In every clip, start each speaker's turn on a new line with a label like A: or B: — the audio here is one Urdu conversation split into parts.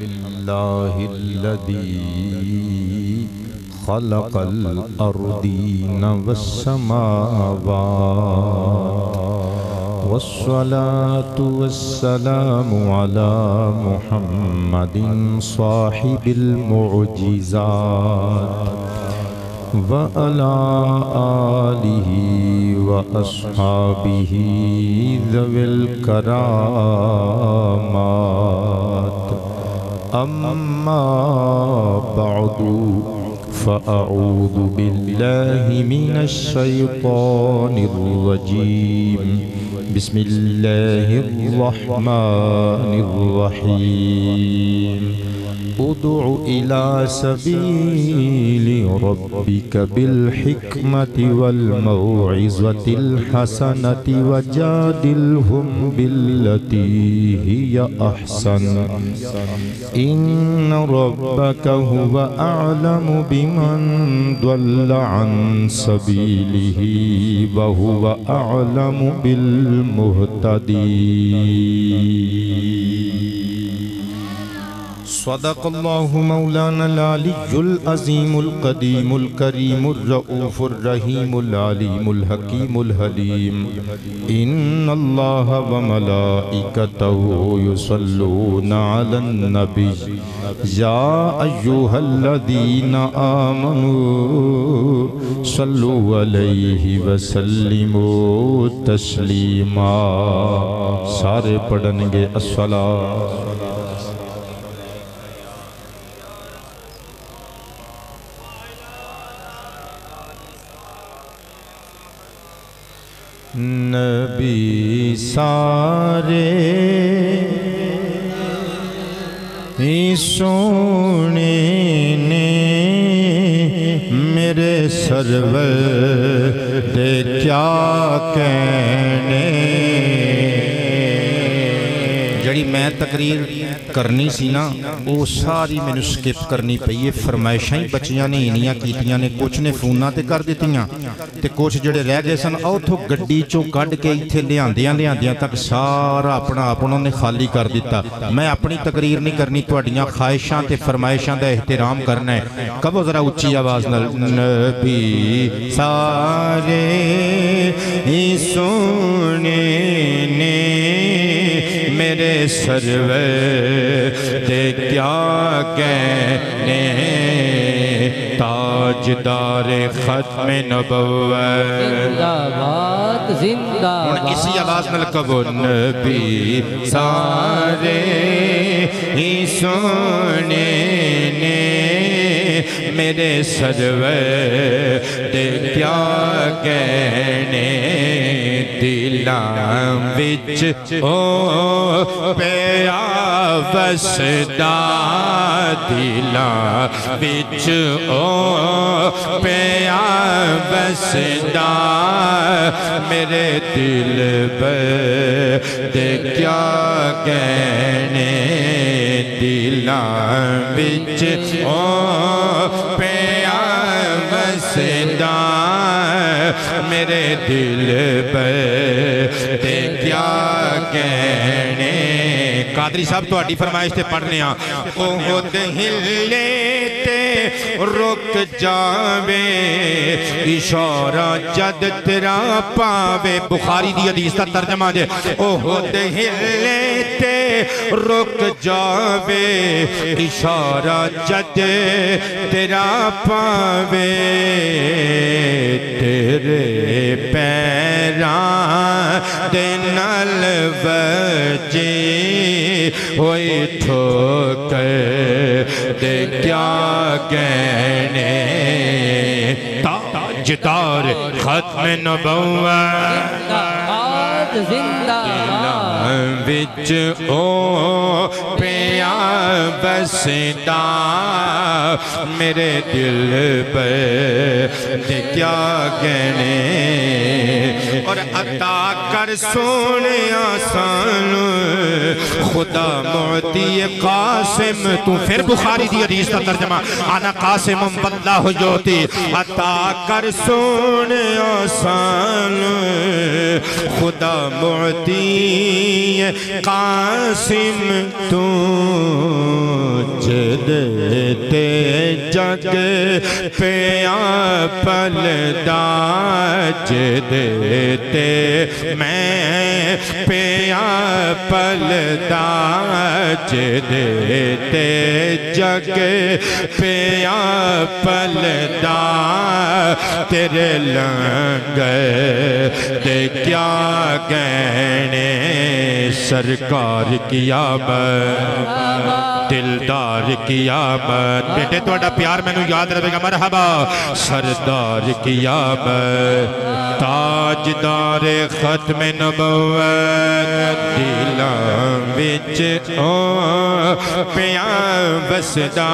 A: لله الذي خلق الأرضين والسماوات والصلاة والسلام على محمد صاحب المعجزات وعلى آله وأصحابه ذوي الكرامات أما بعد فأعوذ بالله من الشيطان الرجيم بسم الله الرحمن الرحيم ادع إلى سبيل ربك بالحكمة والموعظة الحسنة وجادلهم بالتي هي أحسن إن ربك هو أعلم بمن ضل عن سبيله وهو أعلم بالمهتدين صدق الله مولانا العلي العظيم القديم الكريم الرؤوف الرحيم العليم الحكيم الحليم إن الله وملائكته يصلون على النبي يا أيها الذين آمنوا صلوا عليه وسلموا تسليما سارے پڑھیں گے الصلاة نبی سارے سونے نے میرے سرور دے کیا کہنے جڑی میں تقریر کرنی سی نا وہ ساری میں نے سکپ کرنی پئی ہے فرمائشیں بچیاں نے انیاں کیتیاں نے کچھ نے فوناں تے کر دیتیاں تے کچھ جڑے رہ گئے سن او تھو گڈی چوں کڈ کے ایتھے لیاندیاں تک سارا اپنا نے خالی کر دیتا میں اپنی تقریر نہیں کرنی تواڈیاں خواہشاں تے فرمائشاں دا احترام کرنا ہے کبو ذرا اچھی آواز نال نبی سارے سونے نے میرے سرور دے کیا کہنے تاجدار ختم نبوت زندہ باد زندہ باد اسی آواز نہ لکھو نبی سارے ہی سونے نے میرے سرور دے کیا کہنے دلان وچ او پیا وسدا دلان وچ او پیا وسدا میرے دل پر دے کیا کہنے دلان وچ او پیا وسدا میرے دل پر تے کیا کہنے قادری صاحب تو اڈی فرمائش تے پڑھنے ہاں احد ہلے تے رک جاوے اشارہ جد تیرا پاوے بخاری دی حدیث کا ترجمہ جے احد ہلے تے رک جاوے اشارہ جد تیرا پاوے تیرے پیران دے نال وجے ہوئی ٹھوکر دے کیا کہنے تاجدار ختم نبوت زندہ وچ او پیا بسدا میرے دل پر تے کیا کہنے اور عطا کر سونے آسان خدا معطی قاسم تو پھر بخاری دی حدیث کا ترجمہ انا قاسم واللہ یعطی عطا کر سونے آسان خدا معطی قاسم تو دیتے جگ پیا پلدا دیتے میں پیا پلدا دیتے جگ پیا پلدا تیرے لنگر دے کیا گہنے سرکار کیا دلدار کیا بیٹے توڑا پیار میں نو یاد رہے گا مرحبا سردار کیا تاجدار ختم نبوت دلان وچ پیاں بسدا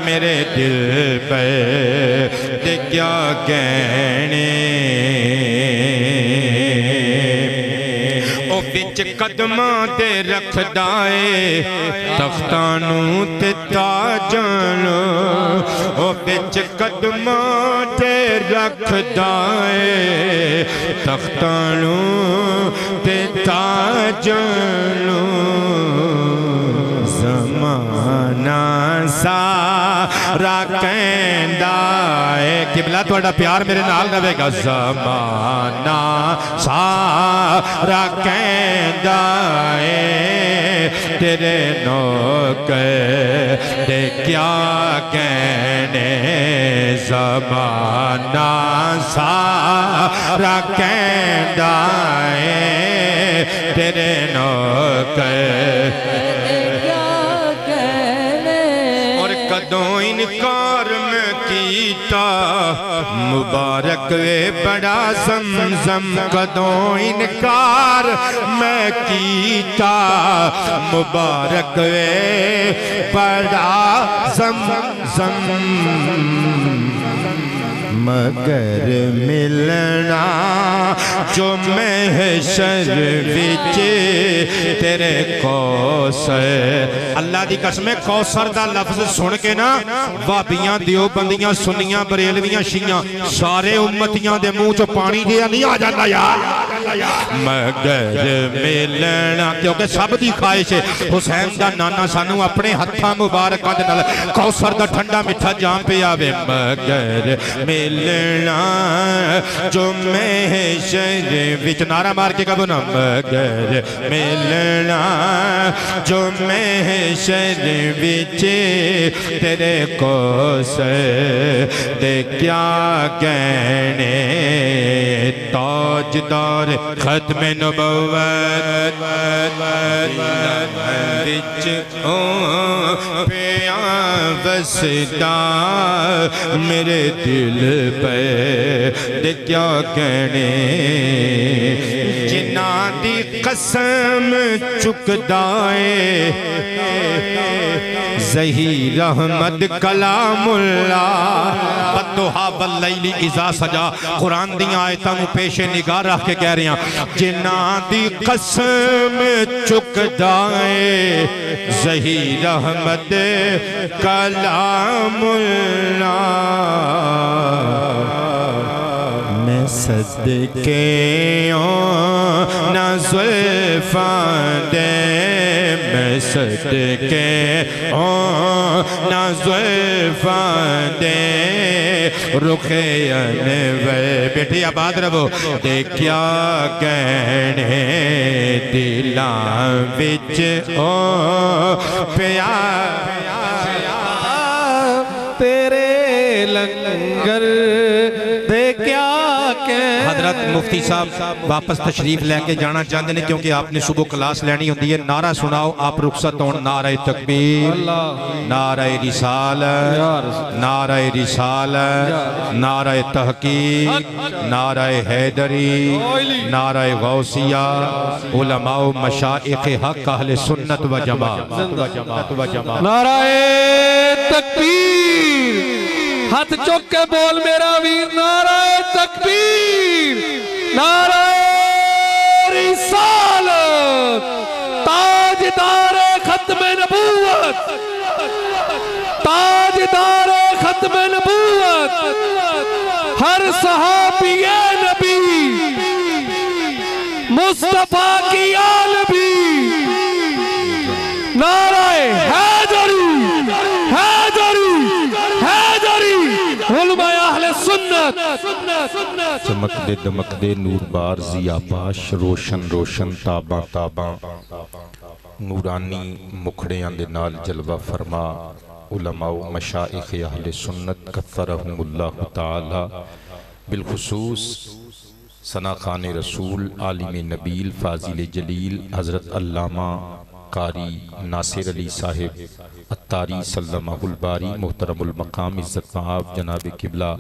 A: میرے دل پہ دے کیا کہنے او بچ قدماں دے رکھ دائے تختانوں تے تاجانوں او بچ قدماں دے رکھ دائے تختانوں تے تاجانوں زمانہ سارا کہندہ ہے قبلہ توڑا پیار میرے نال رہے گا زمانہ سارا کہندہ ہے تیرے نوکر دے کیا کہنے زمانہ سارا کہندہ ہے تیرے نوکر کدوں انکار میں کیتا مبارک وے بڑا زمزم کدوں انکار میں کیتا مبارک وے بڑا زمزم مگر ملنا جو محشر وچ تیرے کوثر اللہ دی قسم کوثر دا لفظ سن کے نا وابیاں دیوبندیاں سنیاں بریلویاں شیعاں سارے امتیاں دے منہ چو پانی دیا نہیں آ جاتا یار مگر ملنا کیونکہ سب دی خواہش ہے حسین دا نانا سانو اپنے ہتھاں مبارکاں دے نال کوثر دا ٹھنڈا میٹھا جام پہ آوے مگر ملنا جو محشر وچ نعرہ مار کے کبھو نا مگر ملنا جو محشر وچ تیرے کوثر دے کیا کہنے تاجدار ختم نبوت وچ پیاں وسدا میرے دل پہ دے کیا کہنے جنہاں دی قسم چکدائے ظہیر احمد کلام اللہ بدوہا واللیل اذا سجا قرآن دیاں آیتاں نو پیش نگاہ رکھ کے کہہ رہے ہیں جنہاں دی قسم چکدائے ظہیر احمد کلام اللہ میں صدقے نہ زلفاں دے میں صدقے نہ زلفاں دے رخ انور بیٹی آباد رہو دے کیا کہنے دلاں وچ پیار
B: تیرے لنگر دے کیا
A: حضرت مفتی صاحب واپس تشریف لے کے جانا چاہتے ہیں کیونکہ آپ نے صبح کلاس لینی ہوتی ہے نعرہ سناؤ آپ رخصت ہون نعرہ تکبیر نعرہ رسالت نعرہ رسالت نعرہ تحقیق نعرہ حیدری نعرہ غوثیہ علماء و مشائخ حق اہل سنت و جماعت
B: نعرہ تکبیر ہاتھ چوک کے بول میرا ویر نعرہ تکبیر نعرہ رسالت تاجدار ختم نبوت تاجدار ختم نبوت ہر صحابی نبی مصطفیٰ کی آل بھی نعرہ حیدری حیدری حیدری علماء اہل سنت
A: چمک دے دمک دے نور بار ضیا باش روشن روشن تاباں تاباں نورانی مکھڑیاں دے نال جلوہ فرما علماء و مشائخ اہل سنت کثرہم اللہ تعالی بالخصوص ثنا خان رسول عالم نبیل فاضل جلیل حضرت علامہ قاری ناصر علی صاحب اتاری سلمہ الباری محترم المقام عزت معاف جناب قبلہ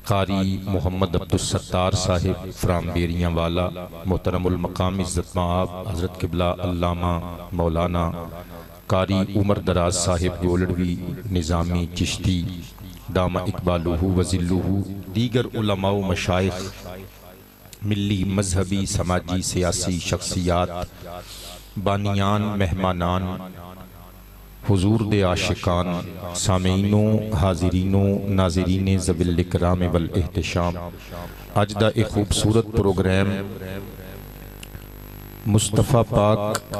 A: قاری محمد عبدالستار صاحب فرام بیریاں والا محترم المقام عزت معاف حضرت قبلہ علامہ مولانا قاری عمر دراز صاحب گولڑوی نظامی چشتی دامہ اقبالہ وزلہ دیگر علماء و مشائخ ملی مذہبی سماجی سیاسی شخصیات بانیان مہمانان حضور دے عاشقان سامعینوں حاضرینوں ناظرین ذوی الاکرام والاحتشام آج دا ایک خوبصورت پروگرام مصطفیٰ پاک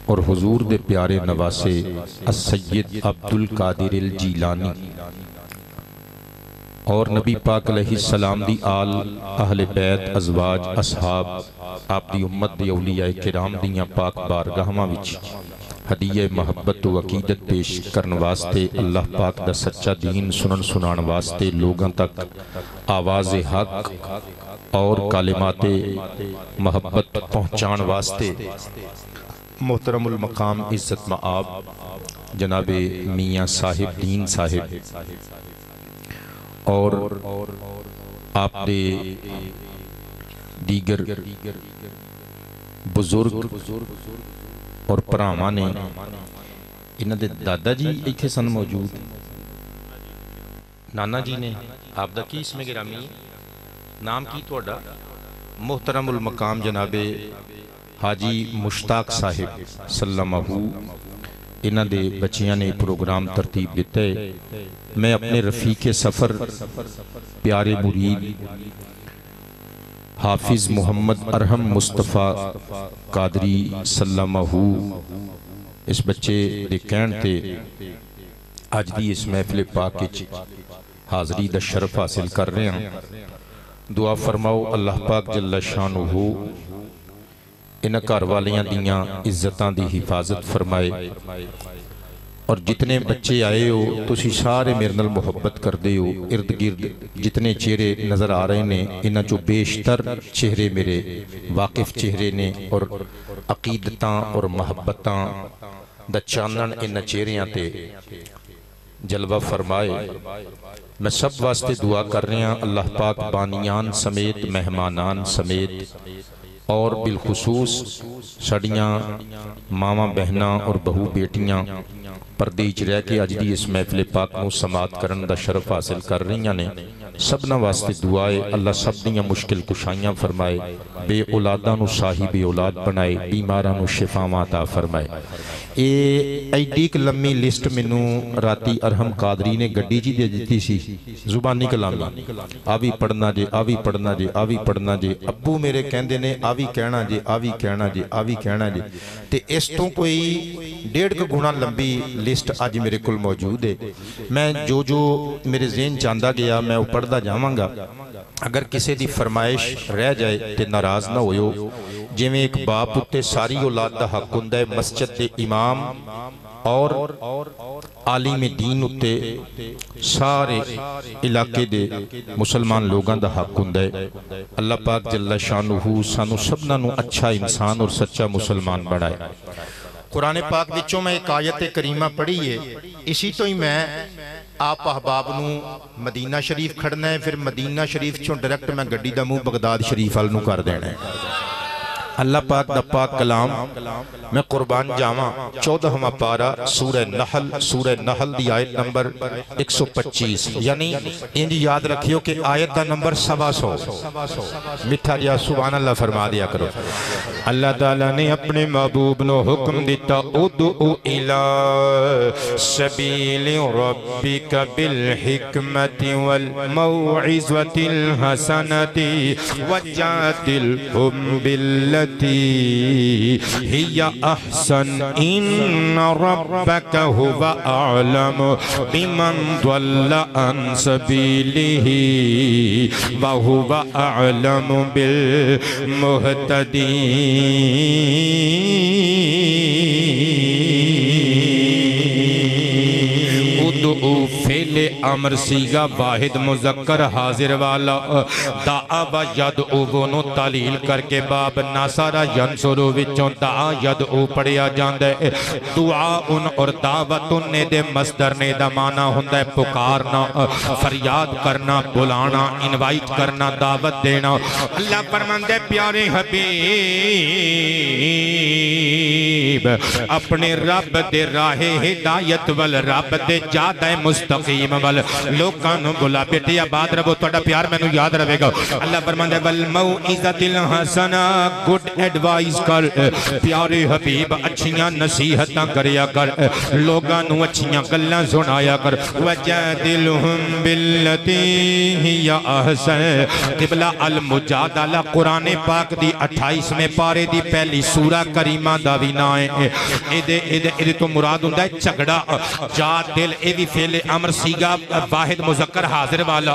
A: اور حضور دے پیارے نواسے السید عبدالقادر الجیلانی اور نبی پاک علیہ السلام دی آل اہل بیت ازواج اصحاب آپ دی امت دی اولیاء کرام دیاں پاک بارگاہاں وچ ہدیہ محبت و عقیدت پیش کرن واسطے اللہ پاک دا سچا دین سنن سنان واسطے لوگاں تک آواز حق اور کلمات محبت پہنچان واسطے محترم المقام عزت مآب جناب میاں صاحب دین صاحب اور آپ دے دیگر بزرگ اور پراواں نے انہاں دے دادا جی ایتھے سن موجود نانا جی نے آپ دا کی اسم گرامی نام کی تہاڈا محترم المقام جناب حاجی مشتاق صاحب سلمہ انہاں دے بچیاں نے پروگرام ترتیب دیتا ہے میں اپنے رفیق سفر پیارے مرید حافظ محمد ارحم مصطفیٰ قادری سلمہ اس بچے دے کہن تے آج دی اس محفل پاک حاضری دا شرف حاصل کر رہے ہیں دعا فرماؤ اللہ پاک جل شانہ انہاں گھر والیاں دیاں عزتاں دی حفاظت فرمائے اور جتنے بچے آئے ہو تسی سارے میرے نال محبت کر دے ہو ارد گرد جتنے چہرے نظر آ رہے نے انہاں جو بیشتر چہرے میرے واقف چہرے نے اور عقیدتاں اور محبتاں دا چانن انہاں چہریاں تے جلوہ فرمائے میں سب واسطے دعا کر رہے ہیں اللہ پاک بانیان سمیت مہمانان سمیت اور بالخصوص سڑیاں ماما بہناں اور بہو بیٹیاں پردے وچ رہ کے اج دی اس محفل پاک نو سماعت کرن دا شرف حاصل کر رہیاں نے سبنا واسطے دعائے اللہ سب دیاں مشکل کشائیاں فرمائے بے اولاداں نو صاحب اولاد بنائے بیماراں نو شفاواں عطا فرمائے اے ایڈیک لمبی لسٹ مینوں راتی ارحم قادری نے گڈی جی دے دتی سی زبانی کلامی آوی پڑھنا جے آوی پڑھنا جے آوی پڑھنا جے ابو میرے کہندے نے آوی کہنا جے آوی کہنا جے آوی کہنا جے تے اس تو کوئی 1.5 گنا لمبی لسٹ آج میرے کل موجود ہے میں جو میرے ذہن چاندہ گیا میں پڑھدا جاواں گا اگر کسی دی فرمائش رہ جائے تے ناراض نہ ہوئیو جویں ایک باپ اتے ساری اولاد دا حق ہوندا ہے مسجد دے امام اور عالم دین اتے سارے علاقے دے مسلمان لوگاں دا حق ہوندا ہے اللہ پاک جل شانہ سانو سبنا نو اچھا انسان اور سچا مسلمان بنائے قرآن پاک وچوں میں ایک آیت کریمہ پڑھی ہے اسی تو ہی میں آپ احباب نو مدینہ شریف کھڑنا ہے پھر مدینہ شریف چوں ڈائریکٹ میں گڈی دا منہ بغداد شریف وال نو کر دینا ہے اللہ پاک دا پاک کلام میں قربان جاواں 14واں پارہ سورہ نحل دی آیت نمبر 125 یعنی انج یاد رکھیو کہ آیت دا نمبر 100 مٹھا جا سبحان اللہ فرما دیا کرو اللہ تعالیٰ نے اپنے محبوب نو حکم دیتا ادعو الی سبیل ربک بالحکمت والموعظۃ الحسنۃ وجادلہم باللتی ہی احسن ان ربک هو اعلم بمن ضل عن سبیلہ وهو اعلم بالمہتدین فعل امر سیگا واحد مذکر حاضر والا دعا و یدعو وونو تعلیل کر کے باب ناصرہ ینصرو وچوں دعا یدعو پڑھیا جاندے دعا ان اور دعوت نے دے مصدر نے دا معنی ہوندہ ہے پکارنا فریاد کرنا بلانا انوائٹ کرنا دعوت دینا اللہ فرماندے پیارے حبیب اپنے رب دے راہ ہدایت وال رب دے جادہ مستقیم وال لوکانو بلا بیٹی آباد ربو توڑا پیار میں نو یاد رہے گا اللہ فرماندے والموعظۃ الحسنہ گڈ ایڈوائز کر پیارے حبیب اچھیاں نصیحتاں کریا کر لوگانو اچھیاں گلاں سنایا کر وجادلہم باللتی ہی احسن قبلہ المجادلہ قرآن پاک دی 28ویں پارے دی پہلی سورہ کریمہ دا بھی نائیں ایدے تو مراد ہوندہ ہے چگڑا جادل ایوی فعل امر سیگا واحد مذکر حاضر والا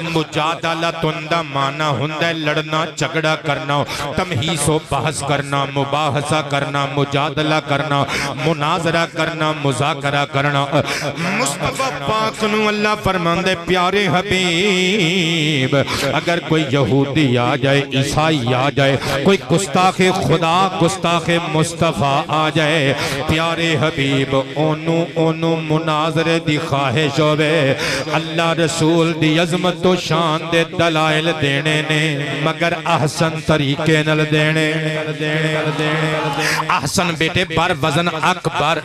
A: مجادلہ تندہ مانا ہوندہ ہے لڑنا چگڑا کرنا تمہیس و بحث کرنا مباحثہ کرنا مجادلہ کرنا مناظرہ کرنا مذاکرہ کرنا مصطفیٰ پاک نو اللہ فرماندے پیارے حبیب اگر کوئی یہودی آ جائے عیسائی آ جائے کوئی گستاخ خدا گستاخ مصطفیٰ آ جائے پیارے حبیب اونو مناظرے دی خواہش ہوئے اللہ رسول دی عظمت و شان دے دلائل دینے نے مگر احسن طریقے نل دینے احسن بیٹے بر وزن اکبر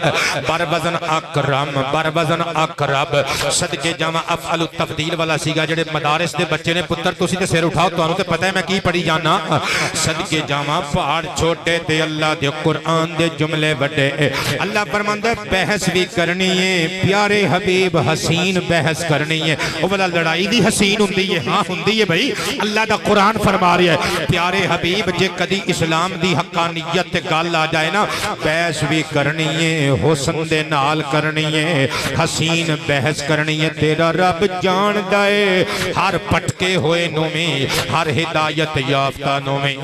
A: بر وزن اکرم بر وزن اقرب صدقے جامع افعل التفضیل والا سیگا جڑے مدارس دے بچے نے پتر تو سیدھے سیر اٹھاؤ تو آنو تے پتہ ہے میں کی پڑھی جانا صدقے جامع پہاڑ چھوٹے تے اللہ دے قرآن دے جملے بڑے اللہ فرماندہ بحث بھی کرنی ہے پیارے حبیب حسین بحث کرنی ہے وہ بلا لڑائی دی حسین ہوندی ہے ہاں ہوندی ہے بھائی اللہ دا قرآن فرما رہی ہے پیارے حبیب جے کدی اسلام دی حقانیت تے گال آ جائے نا بحث بھی کرنی ہے حسن دے نال کرنی ہے حسین بحث کرنی ہے تیرا رب جان دائے ہر پٹکے ہوئے نو میں ہر ہدایت یافتہ نو میں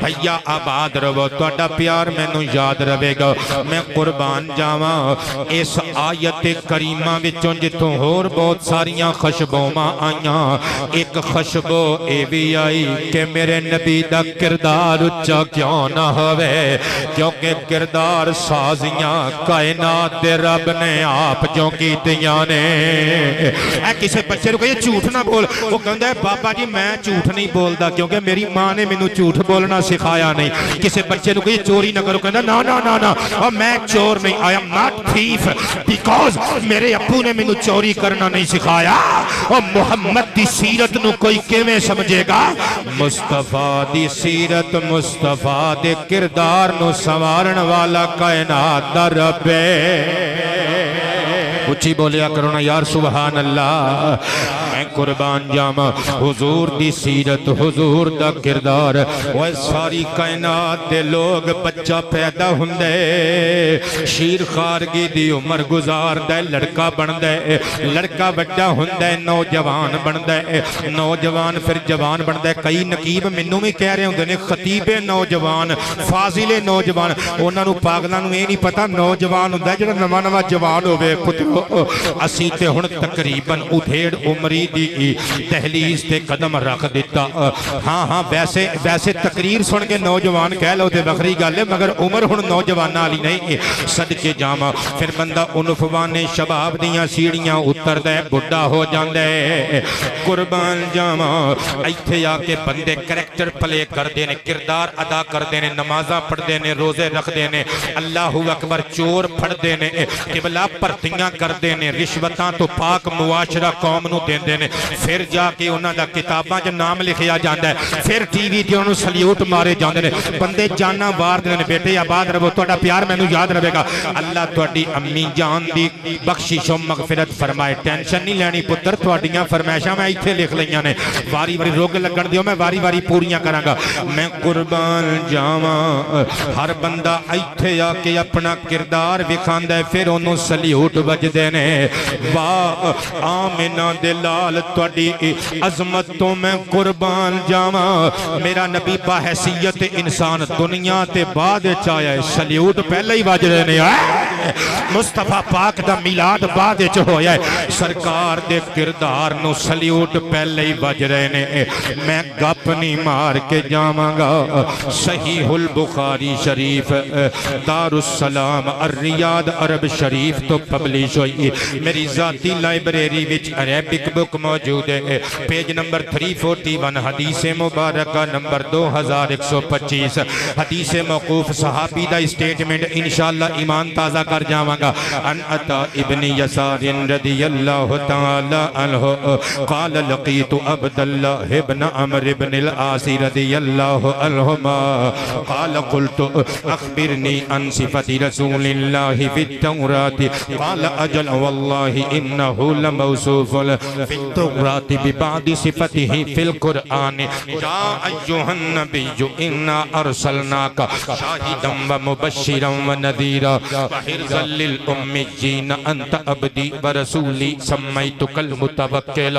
A: بھیا آباد رو توڑا پیار میں نو یاد رہے گا میں قربان جاواں اس آیت کریمہ وچوں جتوں اور بہت ساریاں خشبوں ماں آئیاں ایک خشبو اے بھی آئی کہ میرے نبی دا کردار اچھا کیوں نہ ہوئے کیونکہ کردار سازیاں کائنات دے رب نے آپ جو کی دیاں نے اے کسے بچے رو کہے جھوٹ نہ بول وہ کہندہ ہے بابا جی میں جھوٹ نہیں بول دا کیونکہ میری ماں نے میں نو جھوٹ بولنا سکھایا نہیں کسے بچے رو کہے چوری نہ کرو کہندہ نا اور میں چور نہیں I am not thief because میرے ابو نے میں نو چوری کرنا نہیں سکھایا اور محمد دی سیرت نو کوئی کیویں سمجھے گا مصطفیٰ دی سیرت مصطفیٰ دے کردار نو سوارن والا کائنات دا رب ہے اچھی بولیا کرونا یار سبحان اللہ میں قربان جاما حضور دی سیرت حضور دا کردار وہ ساری کائنات دے لوگ بچہ پیدا ہندے شیر خارگی دی عمر گزار دے لڑکا بن دے لڑکا بڑا ہندے نوجوان بن دے نوجوان پھر جوان بن دے کئی نقیب منوں میں کہہ رہے ہوں نے خطیب نوجوان فاضل نوجوان انہاں نو پاگلاں نو یہ نہیں پتا نوجوان ہوندا جڑا نواں نواں جوان ہوے کرو اسی تے ہن تقریباً ادھیڑ عمری دی دہلیز تے قدم رکھ دیتا ہاں ہاں ویسے تقریر سن کے نوجوان کہہ لو تے بخری گل ہے مگر عمر ہن نوجوان والی نہیں صدقے جاواں پھر بندہ عنفوان شباب دیاں سیڑھیاں اتردا ہے بڈھا ہو جاندا ہے قربان جاواں ایتھے آ کے بندے کریکٹر پلے کردے نے کردار ادا کردے نے نمازاں پڑھدے نے روزے رکھدے نے اللہ اکبر چور پھڑدے نے قبلہ پرتیاں کردے نے رشوتاں تو پاک معاشرہ قوم نو دیندے نے پھر جا کے انہاں دا کتاباں جو نام لکھیا جاندا ہے پھر ٹی وی تے انہوں سلیوٹ مارے جاندے نے بندے جانا وار دے نے بیٹے آباد رہو تہاڈا پیار مینوں یاد رہے گا اللہ تہاڈی امی جان دی بخشش و مغفرت فرمائے ٹینشن نہیں لینی پتر تہاڈیاں فرمائشاں میں ایتھے لکھ لئیاں نے واری واری روگ لگن دیو میں واری واری پوریاں کراں گا میں قربان جاواں ہر بندہ ایتھے آ کے اپنا کردار وکھاندا ہے پھر انہوں سلیوٹ وجدے نے واہ آمنہ دے لال تہاڈی عظمت تو میں قربان جاواں میرا نبی باحیثیت انسان دنیا تے بعد چایا ہے سلیوٹ پہلے ہی وجدے نے مصطفیٰ پاک دا میلاد بعد چ ہویا ہے سرکار دے کردار نو سلیوٹ پہلے ہی وج رہے نے میں گپ نہیں مار کے جاواں گا صحیح البخاری شریف دار السلام الریاض عرب شریف تو پبلش ہوئی میری ذاتی لائبریری وچ عربک بک موجود ہے پیج نمبر 341 حدیث مبارکہ نمبر 2125 حدیث موقوف صحابی دا اسٹیٹمنٹ انشاءاللہ ایمان تازہ کر جاواں گا ان عطا ابن یسار رضی اللہ تعالی عنہ قال لقیت عبداللہ ابن عمر ابن العاص رضی اللہ عنہما قال قلت اخبرنی عن صفت رسول اللہ فی التورات قال اجل واللہ انہو لموصوف فی التورات ببعض صفته فی القرآن یا ایوہ النبی انا ارسلناک شاہدا ومبشرا ونذیرا وحرزا للأمیین انت عبدی ورسولی سمیتک المتوکل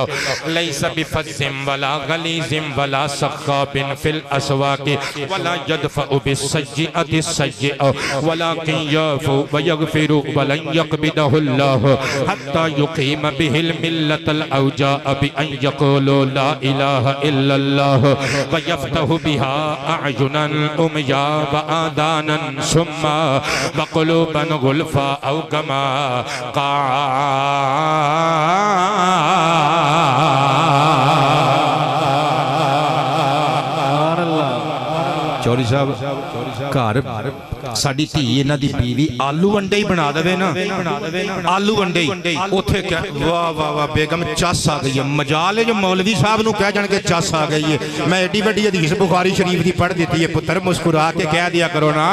A: لیس بفظ ولا غلیظ ولا سخاب فی الاسواق ولا يدفع بالسیئة السیئة ولكن يعفو ويغفر ولن يقبضه الله حتى يقيم به الملة الأوجاء بأن يقولوا لا إله إلا الله ويفتح بها أعينا أميا وآذانا سما وقلوبا غلفا أو كما چوری صاحب گھر ساڈی دھی انہاں دی بیوی آلو انڈے ہی بنا دے نا آلو انڈے ہی اوتھے کہ واہ واہ واہ بیگم چس آ گئی ہے مجال ہے جو مولوی صاحب نو کہہ جان کے چس آ گئی ہے میں ایڈی وڈی حدیث بخاری شریف دی پڑھ دیتی ہے پتر مسکرا کے کہہ دیا کرو نا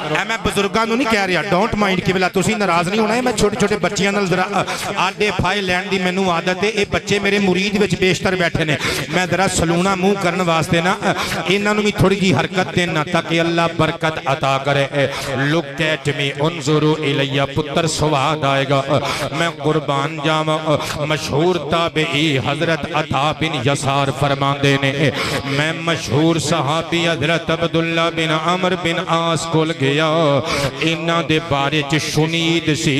A: اے میں بزرگاں نو نہیں کہہ رہا ڈونٹ مائنڈ کہ بلا تسی ناراض نہیں ہونا ہے میں چھوٹے چھوٹے بچیاں نال ذرا آڈے پھائے لین دی مینوں عادت ہے اے بچے میرے مرید وچ بیشتر بیٹھے نے میں ذرا سلونا منہ کرن واسطے نا انہاں نو بھی تھوڑی جی حرکت دینا تاکہ اللہ برکت عطا کرے look at me انظروا الیہ پتر سواد آئے گا میں قربان جاواں مشہور تابعی حضرت عطا بن یسار فرماندے نے میں مشہور صحابی حضرت عبداللہ بن عمر بن عاص کول گیا انہاں دے بارے چ شنید سی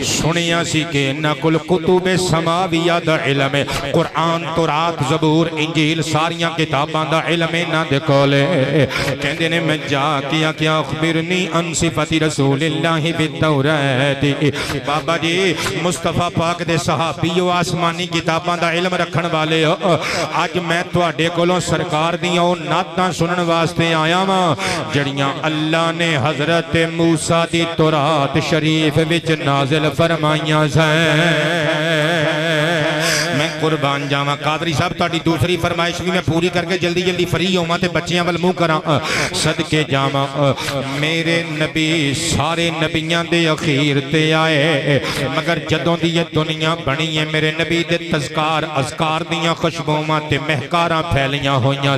A: سنیا سی کہ انہاں کل کتب سماویہ دا علم قرآن تورات زبور انجیل ساریاں کتاباں دا علم انہاں دے کولے کہندے نے میں جا کیا اخبرنی ان صفت رسول اللہ فی التورات بابا جی مصطفیٰ پاک دے صحابیو آسمانی کتاباں دا علم رکھن والے آج میں تواڈے کولوں سرکار دیاں او نعتاں سنن واسطے آیا ہاں جڑیاں اللہ نے حضرت موسیٰ دی تورات شریف وچ نازل فرمائیاں میں قربان جاواں قادری صاحب تاڑی دوسری فرمائش بھی میں پوری کر کے جلدی جلدی فری ہوں تے بچیاں ول منہ کراں صدقے جاواں میرے نبی سارے نبیاں دے اخیر تے آئے مگر جدوں دی یہ دنیا بنی ہے میرے نبی دے تذکار اذکار دیاں خوشبوواں تے مہکاراں پھیلیاں ہویاں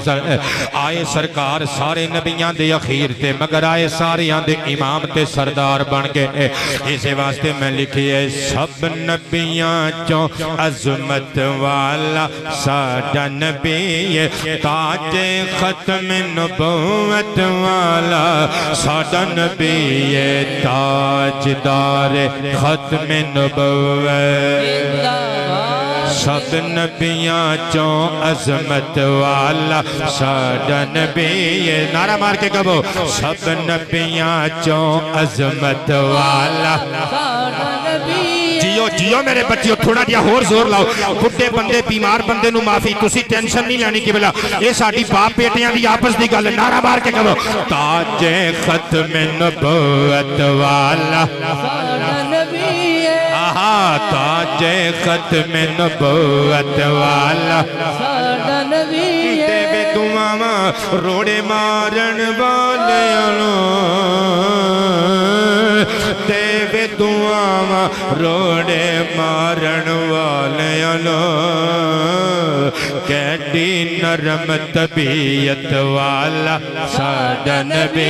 A: آئے سرکار سارے نبیاں دے اخیر تے مگر آئے ساریاں دے امام تے سردار بن گئے اسے واسطے میں لکھی ہے سب نبیاں چوں عظمت والا ساڈا نبی تاج ختم نبوت والا ساڈا نبی تاجدار ختم نبوت سب نبیاں چوں عظمت والا ساڈا نبی نعرہ مار کے کہو سب نبیاں چوں عظمت والا جیو جیو میرے بچیو تھوڑا دیا اور زور لاؤ بڑھے بندے بیمار بندے نو معافی تسی ٹینشن نہیں لینی قبلہ یہ ساڑی باپ بیٹیاں دی آپس دی گل نعرہ مار کے کہو تاج ختم نبوت والا آہا تاج ختم نبوت والا دے دعاواں روڑے مارن والے دے دعاواں روڑے مارن والے کیڈی نرم طبیعت والا ساڈا نبی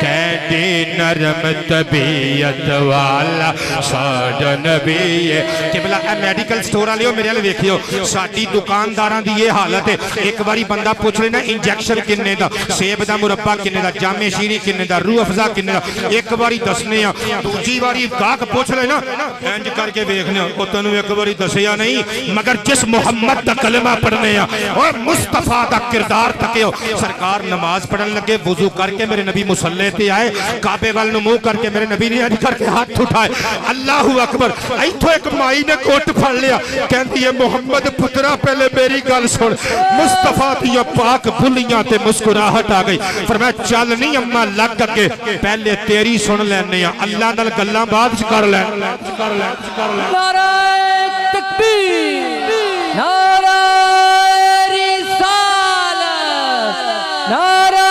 A: کیڈی نرم طبیعت والا ساڈا نبی قبلہ اے میڈیکل سٹور والےو میرے والے ویکھیو ساڈی دکانداراں دی یہ حالت ہے ایک باری بندہ پوچھ لینا انجیکشن کنے دا سیب دا مربع کنے دا جام شیریں کنے دا روح افزا کنے دا ایک باری دسنے دوسری باری گاہک پوچھ لینا انج کر کے ویکھنے او تینوں ایک باری دسیا نہیں مگر جس محمد دا کلمہ پڑھنے اور مصطفیٰ دا کردار تکے ہو سرکار نماز پڑھن لگے وضو کر کے میرے نبی مصلی تے آئے کعبے والنوں منہ کر کے میرے نبی نے کر کے ہاتھ اٹھائے اللہ اکبر ایتھوں ایک مائی نے کوٹ پھڑ لیا کہندی ہے محمد پترا پہلے میری گل سن مصطفیٰ دی پاک بھلیاں تے مسکراہٹ آ گئی فرمایا چل نہیں اماں لگ کے پہلے تیری سن لینے اللہ نال گلاں بعد کر لے
C: نعرہ تکبیر نعرہ رسالت نعرہ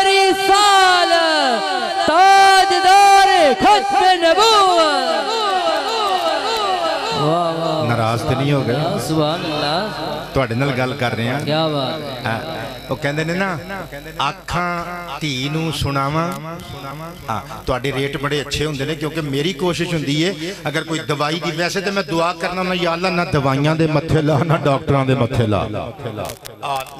C: رسالت تاجدار ختم نبوت
A: ناراض تے نہیں ہو گئے
C: سبحان اللہ
A: تواڈے نال گل کر رہے ہیں
C: کیا بات ہے
A: وہ کہندے نے نا آنکھاں دھی نوں سناواں تواڈے ریٹ بڑے اچھے ہوندے نے کیونکہ میری کوشش ہوندی ہے اگر کوئی دوائی دی ویسے تے میں دعا کرنا ہوں یا اللہ نہ دوائیاں دے متھے لا نہ ڈاکٹراں دے متھے لا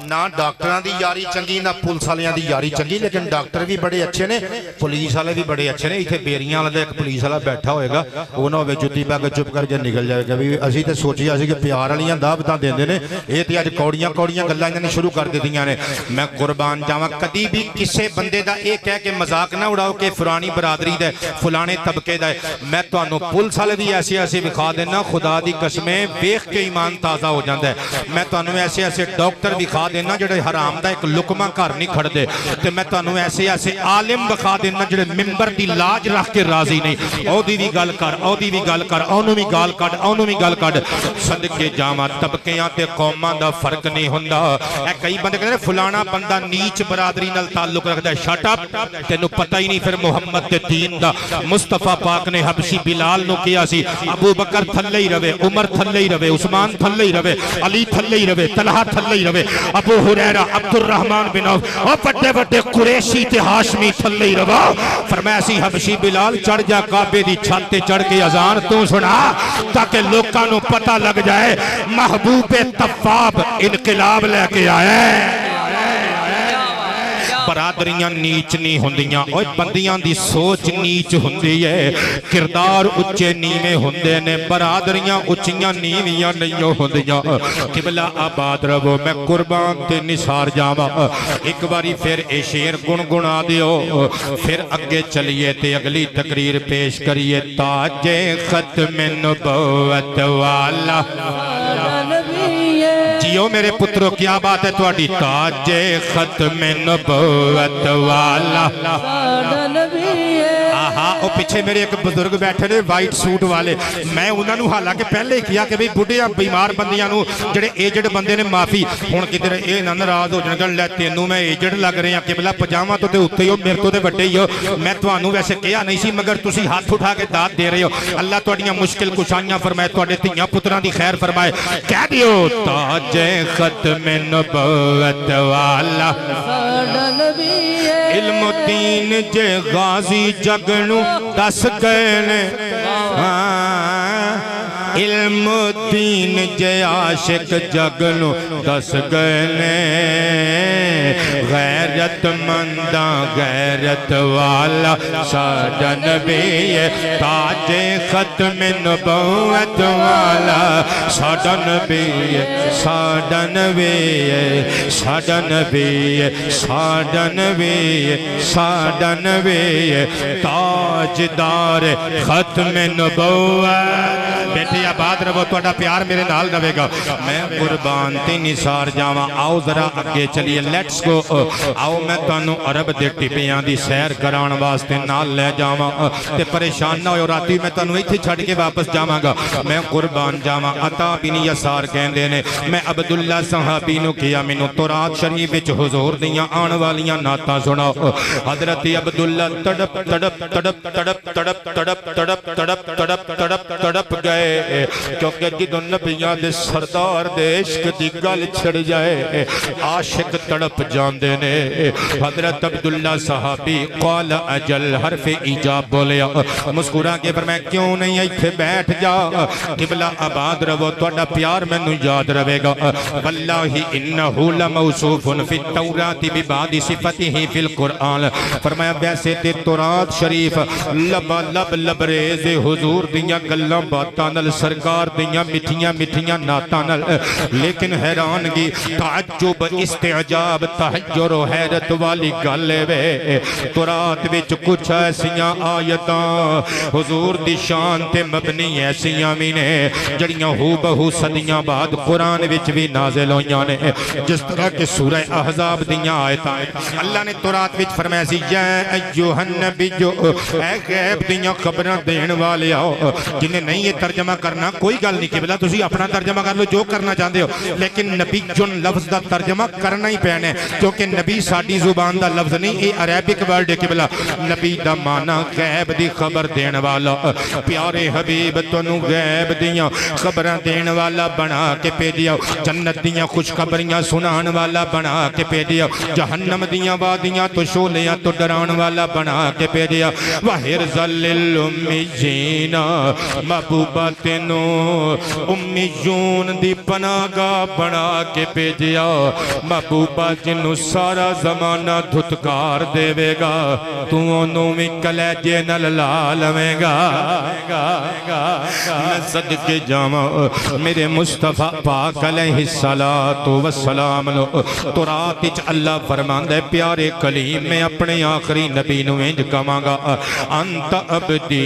A: نہ ڈاکٹراں دی یاری چنگی نہ پولیس والیاں دی یاری چنگی لیکن ڈاکٹر بھی بڑے اچھے نے پولیس والے بھی بڑے اچھے نے ایتھے بیریاں والا ایک پولیس والا بیٹھا ہوئے گا وہ نہ ہوے جُتی پا کے چپ کر کے نکل جائے گا بھی اسی تے سوچیا سی کہ پیار والیاں دعوتاں دیندے نے یہ تے اج کوڑیاں کوڑیاں گلاں انہاں نے شروع کر دتیاں نے میں قربان جاواں کدی بھی کسے بندے دا یہ کہہ کے مذاق نہ اڑاؤ کہ فلانی برادری دا فلانے طبقے دا میں تانوں پولیس والے دی ایسے ایسے دکھا دینا خدا دی قسمیں ویکھ کے ایمان تازہ ہو جاندا ہے میں تانوں ایسے ایسے ڈاکٹر دکھا دینا جڑے حرام دا ایک لقمہ گھر نہیں کھڑدے تے میں تانوں ایسے ایسے عالم دکھا دینا جڑے منبر دی لاج رکھ کے راضی نہیں او دی بھی گل کر او دی بھی گل کر اونوں بھی گال کڈ اونوں بھی گل کڈ صدقے جاواں طبقیاں تے قوماں دا فرق نہیں ہوندا اے کئی بندے کہندے فلانا بندہ نیچ برادری نال تعلق رکھدا ہے شٹ اپ تینوں پتہ ہی نہیں پھر محمد دے دین دا مصطفیٰ پاک نے حبشی بلال نو کیا سی ابو بکر تھلے ہی رہے عمر تھلے ہی رہے عثمان تھلے ہی رہے علی تھلے ہی رہے طلحہ تھلے ہی رہے ابو ہریرہ عبد الرحمن بن عوف اور بڑے بڑے قریشی تے ہاشمی تھلے ہی رہا فرمایا سی حبشی بلال چڑھ جا کعبے دی چھت تے چڑھ کے اذان تو سنا تاکہ لوکاں نو پتہ لگ جائے محبوب طفاب انقلاب لے کے آئے برادریاں نیچ نہیں ہوندیاں اور بندیاں دی سوچ نیچ ہوندی ہے کردار اچھے نیمے ہوندے نے برادریاں اچھیاں نیویاں نہیں ہوندیاں قبلہ آباد رہو میں قربان تے نثار جاواں ایک باری پھر اے شعر گنگنا دیو پھر اگے چلیے تے اگلی تقریر پیش کریے تاج ختم نبوت والا جیو میرے پتروں کیا بات ہے تواڈی تاج ختم نبوت والا آہا او پیچھے میرے ایک بزرگ بیٹھے نے وائٹ سوٹ والے میں انہاں نو حالانکہ پہلے ہی کیا کہ بھئی بڑھے بیمار بندیاں نو جڑے ایجڈ بندے نے معافی ہن کدھر اے نہ ناراض ہو جان لے تینوں میں ایجڈ لگ رہے ہیں قبلہ پجامہ تو تے اوتے ہی ہو میرے تو تے وڈے ہی ہو میں تانوں ویسے کہیا نہیں سی مگر تسی ہاتھ اٹھا کے داد دے رہے ہو اللہ تواڈیاں مشکل کشائیاں فرمائے تواڈے دھیاں پتراں دی خیر فرمائے کہہ دیو تاج ختم نبوت والا علم و دین جے غازی جگنو دس گئے نے علم دین جے عاشق جگنو دس گئے نے غیرت منداں غیرت والا ساڈا نبی تاج ختم نبوت والا ساڈا نبی ساڈا نبی ساڈا نبی ساڈا نبی ساڈا نبی تاجدار ختم نبوت بیٹے آباد رہو توڑا پیار میرے نال رہے گا میں قربان تے نثار جاواں آؤ ذرا اگے چلیے لیٹس گو آؤ میں تانوں عرب دے ٹپیاں دی سیر کران واسطے نال لے جاواں تے پریشان نہ ہوئے راتی میں تانوں ایتھے چھڈ کے واپس جاواں گا میں قربان جاواں عطا بن یسار کہندے نے میں عبداللہ صحابی نو کیا مینوں تورات شریف وچ حضور دیاں آن والیاں نعتاں سناؤ حضرت عبداللہ تڑپ تڑپ تڑپ تڑپ تڑپ تڑپ تڑپ تڑپ تڑپ تڑپ تڑپ گئے کیونکہ جدوں نبیاں دے سردار دے عشق دی گل چھڑ جائے عاشق تڑپ جاندے نے حضرت عبداللہ صحابی قال اجل حرف ایجاب بولیا مسکرا کے فرمایا کیوں نہیں ایتھے بیٹھ جا قبلہ آباد رہو تہاڈا پیار مینوں یاد رہے گا واللہ انہ لموصوف فی التوراۃ ببعض صفته فی القرآن فرمایا ویسے تے تورات شریف لبا لب لبریز حضور دیاں گلاں باتاں نال سرکار دیاں مٹھیاں مٹھیاں نعتاں نال لیکن حیرانگی تعجب استعجاب تحجر و حیرت والی گل وے تورات وچ کچھ ایسیاں آیتاں حضور دی شان تے مبنی ایسیاں بھی نے جڑیاں ہو بہو صدیاں بعد قرآن وچ بھی نازل ہویاں نے جس طرح کہ سورہ احزاب دیاں آیتاں اللہ نے تورات وچ فرمایا سی یا ایھا النبی جو اے غیب دیاں خبراں دین والے آؤ جنہیں نہیں یہ ترجمہ کرنا کوئی گل نہیں قبلہ تسی اپنا ترجمہ کر لو جو کرنا چاہتے ہو لیکن نبی جن لفظ دا ترجمہ کرنا ہی پینے کیونکہ نبی ساڑی زبان دا لفظ نہیں اے عربک ورڈ قبلہ نبی دا معنی غیب دی خبر دین والا پیارے حبیب تنو غیب دیاں خبراں دین والا بنا کے پیجیا جنت دیاں خوشخبریاں سنان والا بنا کے پیجیا جہنم دیاں وادیاں تو شولیاں تو ڈران والا بنا کے پیجیا وَحِرْزَ لِلْأُمِّيِّينَ محبوبہ تینو امیون دی پناہگاہ بنا کے پیجیا محبوبہ جنو سارا زمانہ دھتکار دے وے گا تو انہوں میں کلیجے نل لالوے گا میں صدقے جاما میرے مصطفیٰ پاک علیہ السلام تورات وچ اللہ فرماندا ہے پیارے کلیم میں اپنے آخری نبی نو انج کہاں گا انت عبدی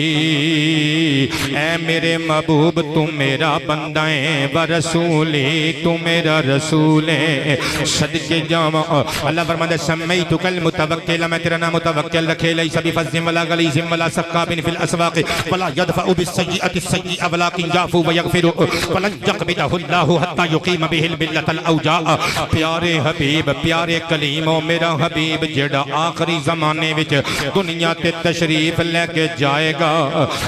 A: اے میرے محبوب تو میرا بندہ ہے ورسولی تو میرا رسول ہے صدقے جاما اللہ فرماندا ہے سمیتک المتوکل میں تیرا نام متوکل رکھے لیس بفظ ولا غلیظ ولا سخاب فی الاسواق ولا يدفع بالسیئۃ السیئۃ ولکن یعفو ویغفر ولن یقبضہ اللہ حتی یقیم بہ الملۃ الاوجاع پیارے حبیب پیارے کلیم او میرا حبیب جڑا آخری زمانے وچ دنیا تے تشریف لے کے جائے گا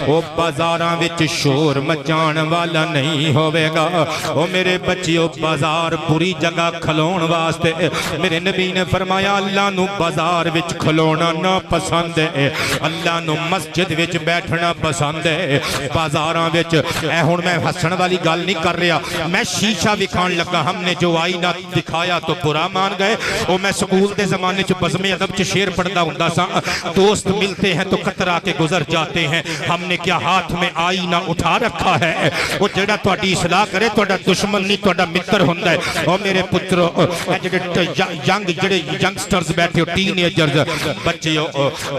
A: او بازاراں وچ شور مچان والا نہیں ہوئے گا او میرے بچیو بازار پوری جگہ کھلون واسطے میرے نبی نے فرمایا اللہ نو بازار وچ کھلونا نہ پسند ہے اللہ نو مسجد وچ بیٹھنا پسند ہے بازاراں وچ اے ہن میں ہسن والی گل نہیں کر رہا میں شیشہ وکھان لگا ہم نے جو آئینہ دکھایا تو برا مان گئے او میں سکول دے زمانے چ بزم ادب چ شعر پڑھدا ہوندا سا دوست ملتے ہیں تو کترا کے گزر جاتے ہیں ہم نے کیا ہاتھ میں آئینہ اٹھا رکھا ہے وہ جڑا تہاڈی اصلاح کرے تہاڈا دشمن نہیں تہاڈا متر ہوندا ہے او میرے پترو جڑے ینگسٹرز بیٹھے ہو ٹین ایجرز بچیو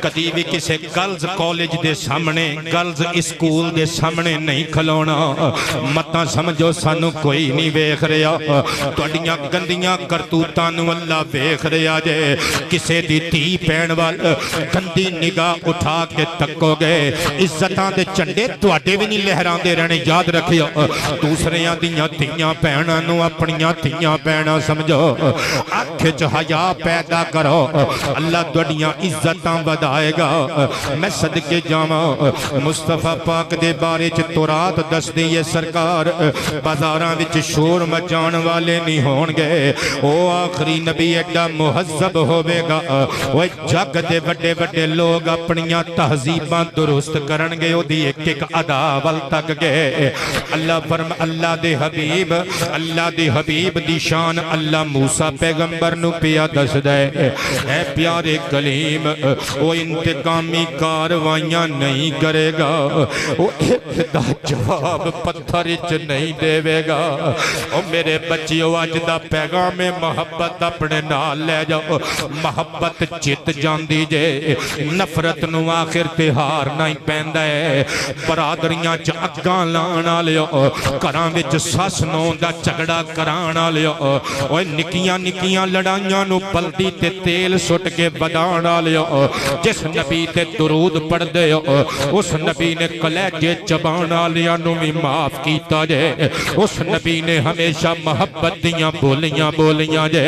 A: کدی بھی کسے گرلز کالج دے سامنے گرلز اسکول دے سامنے نہیں کھلونا متاں سمجھو سانو کوئی نہیں ویکھ رہا تہاڈیاں گندیاں کرتوتاں نو اللہ ویکھ رہا جے کسے دی تھی پین وال گندی نگاہ اٹھا کے تکو گے عزتاں دے چنڈے تہاڈے بھی نہیں لہراں دے رہنے یاد رکھیو دوسریاں دیاں تھیاں پیناں نو اپنیاں تھیاں پیناں سمجھو اکھ وچ حیا پیدا کرو اللہ تہاڈیاں عزتاں ودائے گا میں صدقے جاواں مصطفیٰ پاک دے بارے چ تورات دس دی ہے سرکار بازاراں وچ شور مچان والے نہیں ہون گے او آخری نبی ایڈا مہذب ہوے گا وہ جگ دے بڑے بڑے ویلے لوگ اپنیاں تہذیباں درست کرنگے او دی ایک ایک ادا ول تک گئے اللہ دے حبیب دی شان اللہ موسیٰ پیغمبر نو پیا دس دے اے پیارے کلیم وہ انتقامی کاروائیاں نہیں کرے گا وہ ابتدا جواب پتھرچ نہیں دے گا او میرے بچیو آج دا پیغام محبت اپنے نال لے جاؤ محبت چت جاندی جے نفرت نو آخر تہار نہیں پیندہ ہے برادریاں چا اگاں لانا لیو کران وچ ساس نو دا چگڑا کرانا لیو اوہ نکیاں لڑائیاں نو پلدی تے تیل سٹ کے بدانا لیو جس نبی تے درود پڑھ دے اس نبی نے کلیجے چبانا لیا نو بھی معاف کیتا جے اس نبی نے ہمیشہ محبت دیاں بولیاں جے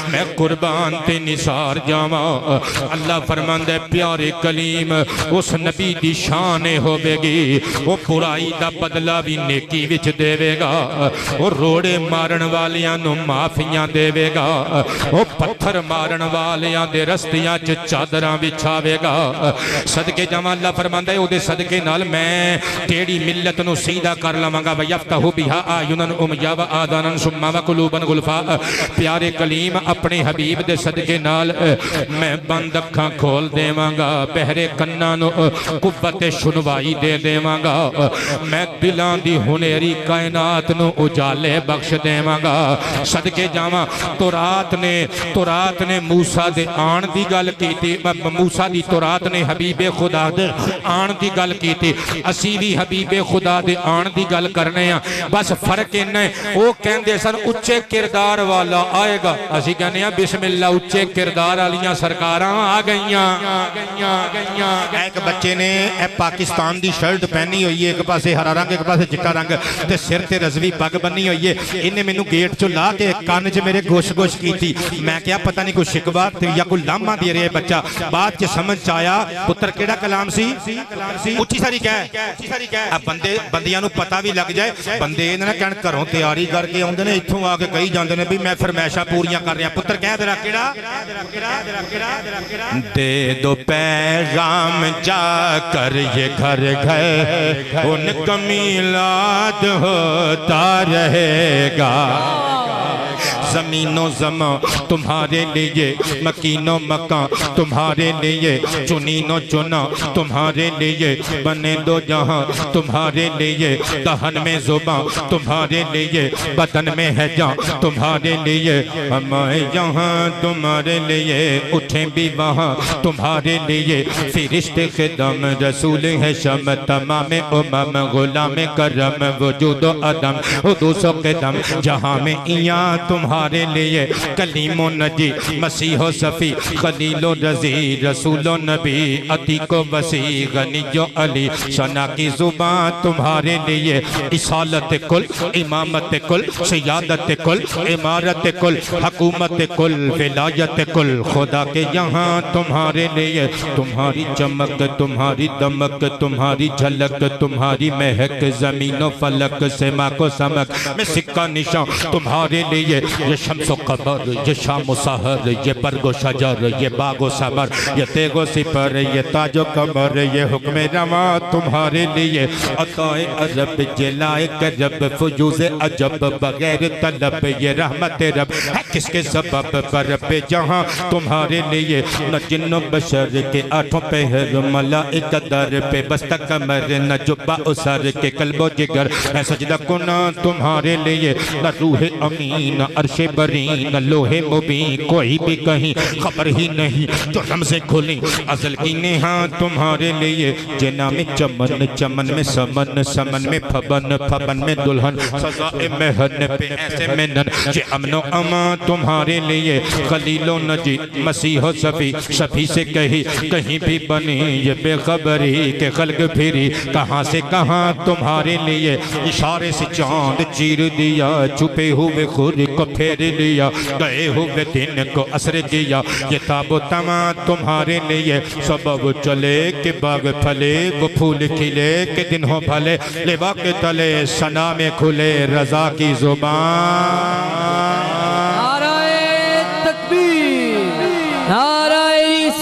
A: میں قربان تے نثار جاواں اللہ فرمان دے پیارے کلیم اس نبی دی شان ہوے گی وہ برائی دا بدلہ بھی نیکی وچ دے گا وہ روڑے مارن والیاں نو معافیاں دے گا وہ پتھر مارن والیاں دے رستیاں چادراں بچھاوے گا صدقے جاواں اللہ فرماندا ہے او دے صدقے نال میں تیری ملت نو سیدھا کر لواں گا ویفتح بها اعینا عمیا واذانا صما وقلوبا غلفا پیارے کلیم اپنے حبیب دے صدقے نال میں بند اکھاں کھول دیواں گا بہرے کناں نو قوت شنوائی دے دیواں گا میں دلاں دی ہنیری کائنات نو اجالے بخش دیواں گا صدقے جاواں تورات نے موسیٰ دے آن دی گل کیتی موسیٰ دی تورات نے حبیب خدا دے آن دی گل کیتی اسی بھی حبیب خدا دے آن دی گل کرنے ہیں بس فرق انہیں وہ کہندے سن اچھے کردار والا آئے گا اسی کہنے ہیں بسم اللہ اچھے کردار والیاں سرکاراں آ گئیاں ایک بچے نے پاکستان دی شرٹ پہنی ہوئی ہے ایک پاسے ہرا رنگ ایک پاسے چٹا رنگ تے سر تے رضوی پگ بنی ہوئی ہے انہیں میں نو گیٹ چو لا کے کان چ میرے گوش کی تھی میں کیا پتہ نہیں کوئی شکوہ یا کوئی لامہ دی رہے بچہ بات چ سمجھ چایا پتر کیڑا کلام سی اچھی ساری کیا ہے اب بندیاں نو پتہ بھی لگ جائے بندے نہ کہن کروں تیاری کر کے آندے نے اتھوں آ کے کئی جاندے نے بھی میں فرمائشاں پوریاں کر رہا پتر کہہ دیرا کیڑا دے دو پیغام جا کر یہ گھر ان کا میلاد ہوتا رہے گا زمین و زمان تمہارے لیے مکین و مکان تمہارے لیے چنین و چنا تمہارے لیے بنے دو جہاں تمہارے لیے دہن میں زبان تمہارے لیے بدن میں ہے جان تمہارے لیے ہمیں یہاں تمہارے لیے اٹھیں بھی وہاں تمہارے لیے فرشتے خدم رسول ہے شم تمام امم غلام کرم وجود و عدم حدوث و قدم جہاں میں ایاں تمہارے لیے کلیم و نجی مسیح و صفی خلیل و رضی رسول و نبی عتیق و وسیع غنی و علی ثنا کی زبان تمہارے لیے اصالت کل امامت کل سیادت کل امارت کل حکومت کل ولایت کل خدا کے یہاں تمہارے لیے تمہاری چمک تمہاری دمک تمہاری جھلک تمہاری مہک زمین و فلک سماک و سمک میں سکہ نشان تمہارے لیے یہ شمس و قمر یہ شام و سحر یہ برگ و شجر یہ باغ و ثمر یہ تیغ و سپر یہ تاج و کمر یہ حکم رواں تمہارے لیے عطائے عرب جلائے کرب فیوز عجب بغیر طلب یہ رحمت رب ہے کس کے سبب برب جہاں تمہارے لیے نہ جن و بشر کے آٹھوں پہر ملائکہ در پہ بستہ کمر نہ جبہ اسر کے قلب و جگر ہے سجدہ کنا تمہارے لیے نہ روح امین عرش برین لوح مبین کوئی بھی کہیں خبر ہی نہیں جو رمز کھلیں ازل کی نہاں تمہارے لیے جنا میں چمن چمن میں سمن سمن میں پھبن پھبن میں دلہن سزائے مہن پہ ایسے منن یہ امن و امان تمہارے لیے خلیل و نجی مسیح و صفی شفی سے کہیں بھی بنی یہ بے خبری کہ خلق پھری کہاں سے کہاں تمہارے لیے اشارے سے چاند چیر دیا چھپے ہوئے خور کو پھیر لیا گئے ہوئے دن کو اثر کیا یہ تاب و تمام تمہارے لیے سبب چلے کہ باغ پھلے وہ پھول کھلے کہ دن ہو بھلے لبا کے تلے ثنا میں کھلے رضا کی زبان
C: نعرہ تکبیر نعرہ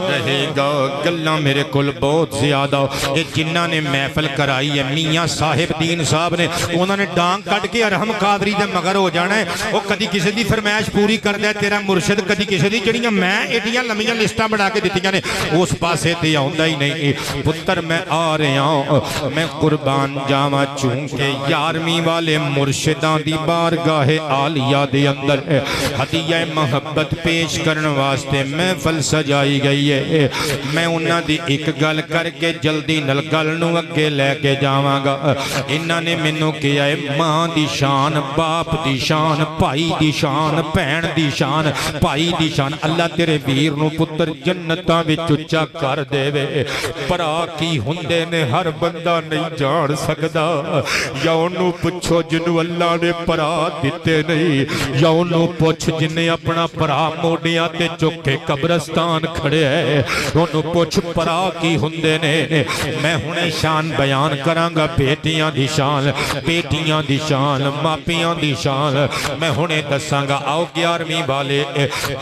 A: رہے گا گلاں میرے کول بہت زیادہ یہ جنہاں نے محفل کرائی ہے میاں صاحب دین صاحب نے انہوں نے ڈانگ کٹ کے ارحم قادری دے مگر ہو جانا ہے وہ کدی کسی دی فرمائش پوری کر دے تیرا مرشد کدی کسی دی جڑیاں میں ایڈیاں لمیاں لسٹاں بنا کے دیتیاں نے اس پاسے تے آوندا ہی نہیں پتر میں آ رہا ہوں میں قربان جاواں چونکہ 11ویں والے مرشداں دی بارگاہ عالیہ دے اندر ہدیہ محبت پیش کرن واسطے محفل سجائی گئی ہے میں انہاں دی ایک گل کر کے جلدی نل گل نو اگے لے کے جاواں گا انہاں نے مینوں کہیا ہے ماں دی شان باپ دی شان بھائی دی شان بہن دی شان بھائی دی شان اللہ تیرے ویر نو پتر جنتاں وچ اچا کر دے وے پرا کی ہوندے نے ہر بندہ نہیں جان سکدا یا انہوں پچھو جنہوں اللہ نے پرا دیتے نہیں یا انہوں پوچھ جنہیں اپنا پرا موڑیاں تے چکے قبرستان کھڑے ہے انہوں پوچھ پرا کی ہوندے نے میں ہنے شان بیان کرانگا بیٹیاں دی شان بیٹیاں دی شان ماپیاں دی شان میں ہنے دسانگا آؤ 11ویں والے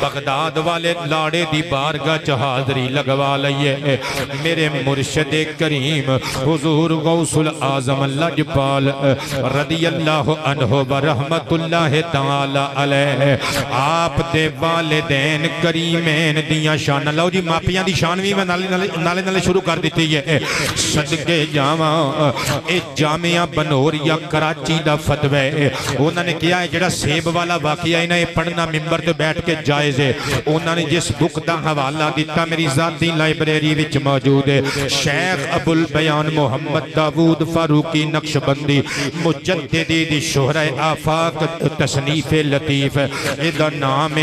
A: بغداد والے لاڑے دی بارگاہ چہادری لگوا لئیے میرے مرشد کریم حضور غوث العظم لجپال رضی اللہ عنہ ورحمت اللہ تعالی علیہ آپ دے والدین کریمین دیاں شان لو جی ماپیاں دی شان بھی میں نالے نالے شروع کر دیتی ہے صدقے جامعہ اے جامعہ بنوریا کراچی دا فتوے انہوں نے کیا ہے جڑا سیب والا واقعہ انہیں پڑھنا ممبر تے بیٹھ کے جائز ہے انہوں نے جس بک دا حوالہ دیتا میری ذاتی لائبریری وچ موجود ہے شیخ ابو البیان محمد داود فاروقی نقشبندی مجددی دی شہرہ آفاق تصنیف لطیف ادھا نام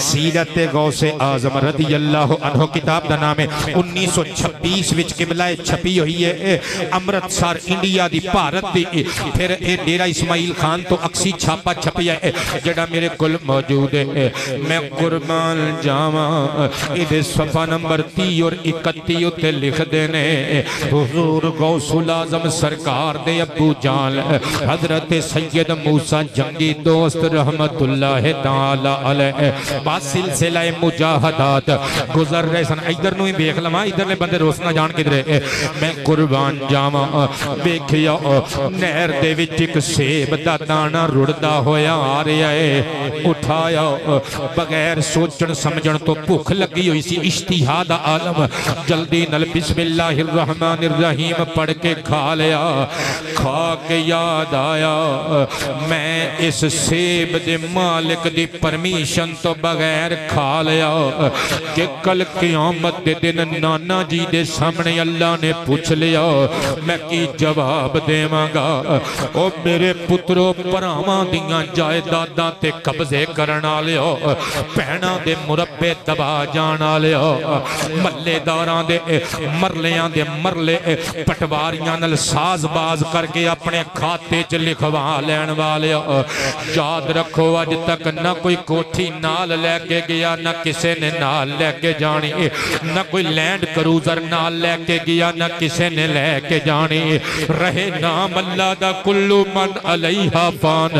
A: سیرت غوث اعظم رضی اللہ عنہ کتاب دا نام 1926 وچ قبلہ چھپی ہوئی ہے امرتسر انڈیا دی بھارت دی پھر ڈیرہ اسماعیل خان تو اکسی چھاپا چھپی ہے جڑا میرے کل موجود ہے میں قربان جاواں ادھے صفحہ نمبر 30 اور 31 تے لکھ دینے حضور غوث العظم سرکار دے ابو جان حضرت سید موسیٰ جنگی دوست رحمت اللہ تعالی علیہ بات سلسلہ مجاہدات گزر رہے سن ادھر نوی بیک لما ادھر لے بندے روسنا جان کے درے میں قربان جاواں بیکھیا نہر دے وچ ایک سیب دا دانا رڑدا ہویا آ رہا ہے اٹھایا بغیر سوچن سمجھن تو بھوک لگی ہوئی سی اشتہاد عالم جلدی نل بسم اللہ الرحمن الرحیم پڑھ کے کھا لیا کھا کے یاد آیا میں اس سیب دے مالک دی پرمیشن تو بغیر کھا لیا کہ کل قیامت دے دن نانا جی دے سامنے اللہ نے پوچھ لیا میں کی جواب دے مانگا او میرے پترو پراواں دیاں جائیداداں تے قبضے کرنا لیا پہنا دے مربے دبا جانا لیا ملے داراں دے مرلیاں دے مرلے پٹواریاں نل ساز باز کر کے اپنے کھاتے چ لکھوا لین والے یاد رکھو اج تک نہ کوئی کوٹھی نال لے کے گیا نہ کسے نے نال لے کے جانی نہ کوئی لینڈ کروزر نال لے کے گیا نہ کسے نے لے کے جانی رہے نام اللہ دا کلو من علیہا فان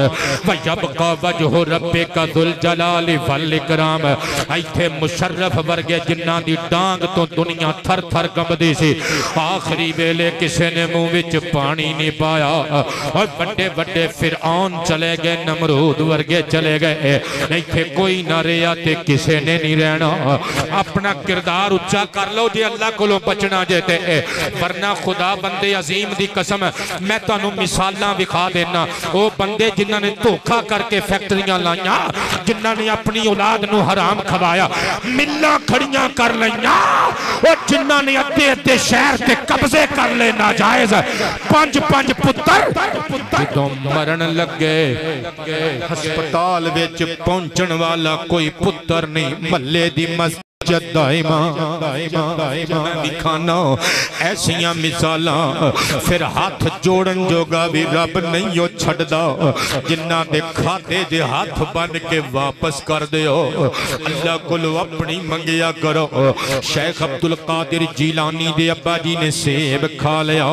A: ویبقا وجہ ربک ذو الجلال والاکرام ایتھے مشرف ورگے جنہ دی ڈانگ تو دنیا تھر تھر کمبدی سی آخری ویلے کسے نے منہ وچ پانی نہیں پایا اور بڑے بڑے فرعون چلے گئے نمرود ورگے چلے گئے نہیں تھے کوئی نہ ریا تے کسے نے نہیں رہنا اپنا کردار اچھا کر لو جی اللہ کو لو بچنا جیتے ورنہ خدا بندے عظیم دی قسم میں تو انہوں مثالاں بکھا دینا وہ بندے جنہوں نے دھوکھا کر کے فیکٹریاں لائیاں جنہوں نے اپنی اولاد نو حرام کھوایا ملہ کھڑیاں کر لائیاں اور جنہوں نے ادھے شہر تے قبضے کر لے ناجائز پانچ پتر جدوں مرن لگے ہسپتال وچ پہنچن والا کوئی پتر نہیں ملے دی مسجد دائمہ دکھانا ایسیاں مثالاں پھر ہاتھ جوڑن جوگا بھی رب نہیں ہو چھڑ دا جنہ دے کھاتے دے ہاتھ بن کے واپس کر دے اللہ کو لو اپنی منگیا کرو شیخ عبدالقادر جیلانی دے ابا جی نے سیب کھا لیا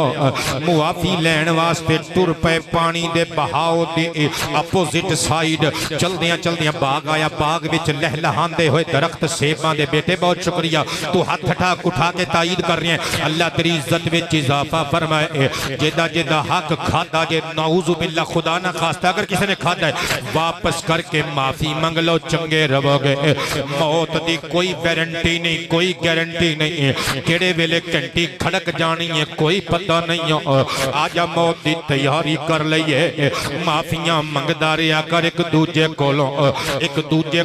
A: معافی لین واسطے ٹر پہ پانی دے بہاؤ دے اپوزٹ سائیڈ چل دیاں باغ آیا باغ وچ لہلہان دے ہوئے درخت سیباں دے بیٹے بہت شکریہ تو ہاتھ اٹھا کے تائید کر رہے ہیں اللہ تیری عزت وچ اضافہ فرمائے جیدہ جیدہ حق کھاتا جے نعوذ باللہ خدا نہ خواستہ اگر کسی نے کھاتا ہے واپس کر کے معافی منگ لو چنگے رہو گے موت دی کوئی ویرنٹی نہیں کوئی گارنٹی نہیں کیڑے ویلے گھنٹی کھڑک جانی ہے کوئی پتہ نہیں آجا موت دی تیاری کر لئیے معافیاں منگدا رہیا کر ایک دوجے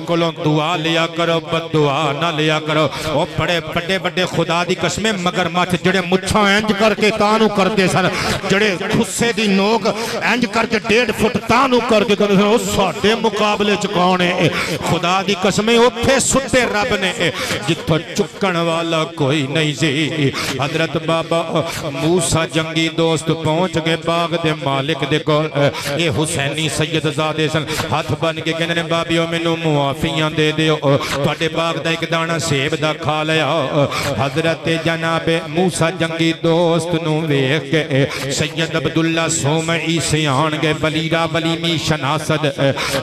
A: کولوں دعا لیا کرو بد دعا نہ لیا کرو وہ بڑے بڑے بڑے خدا دی قسمیں مگر مچھ جڑے مچھاں اینج کر کے تانو کرتے سن جڑے خصے دی نوک اینج کر کے 1.5 فٹ تانو کر کے کرتے سن وہ ساڑھے مقابلے چکانے خدا دی قسمیں اتھے ستے رب نے جتھا چکن والا کوئی نہیں سی حضرت بابا موسیٰ جنگی دوست پہنچ گئے باغ دے مالک دے کول اے حسینی سید زادے سن ہاتھ بن کے کہنے بابیوں میں نو معافیاں دے دیو توڑے باغ دا ایک دانا سیب دا کھا لیا حضرت جناب موسیٰ جنگی دوست نو ویخ کے سید عبداللہ سومعی سے آنگے ولیرہ ولیمی شناسد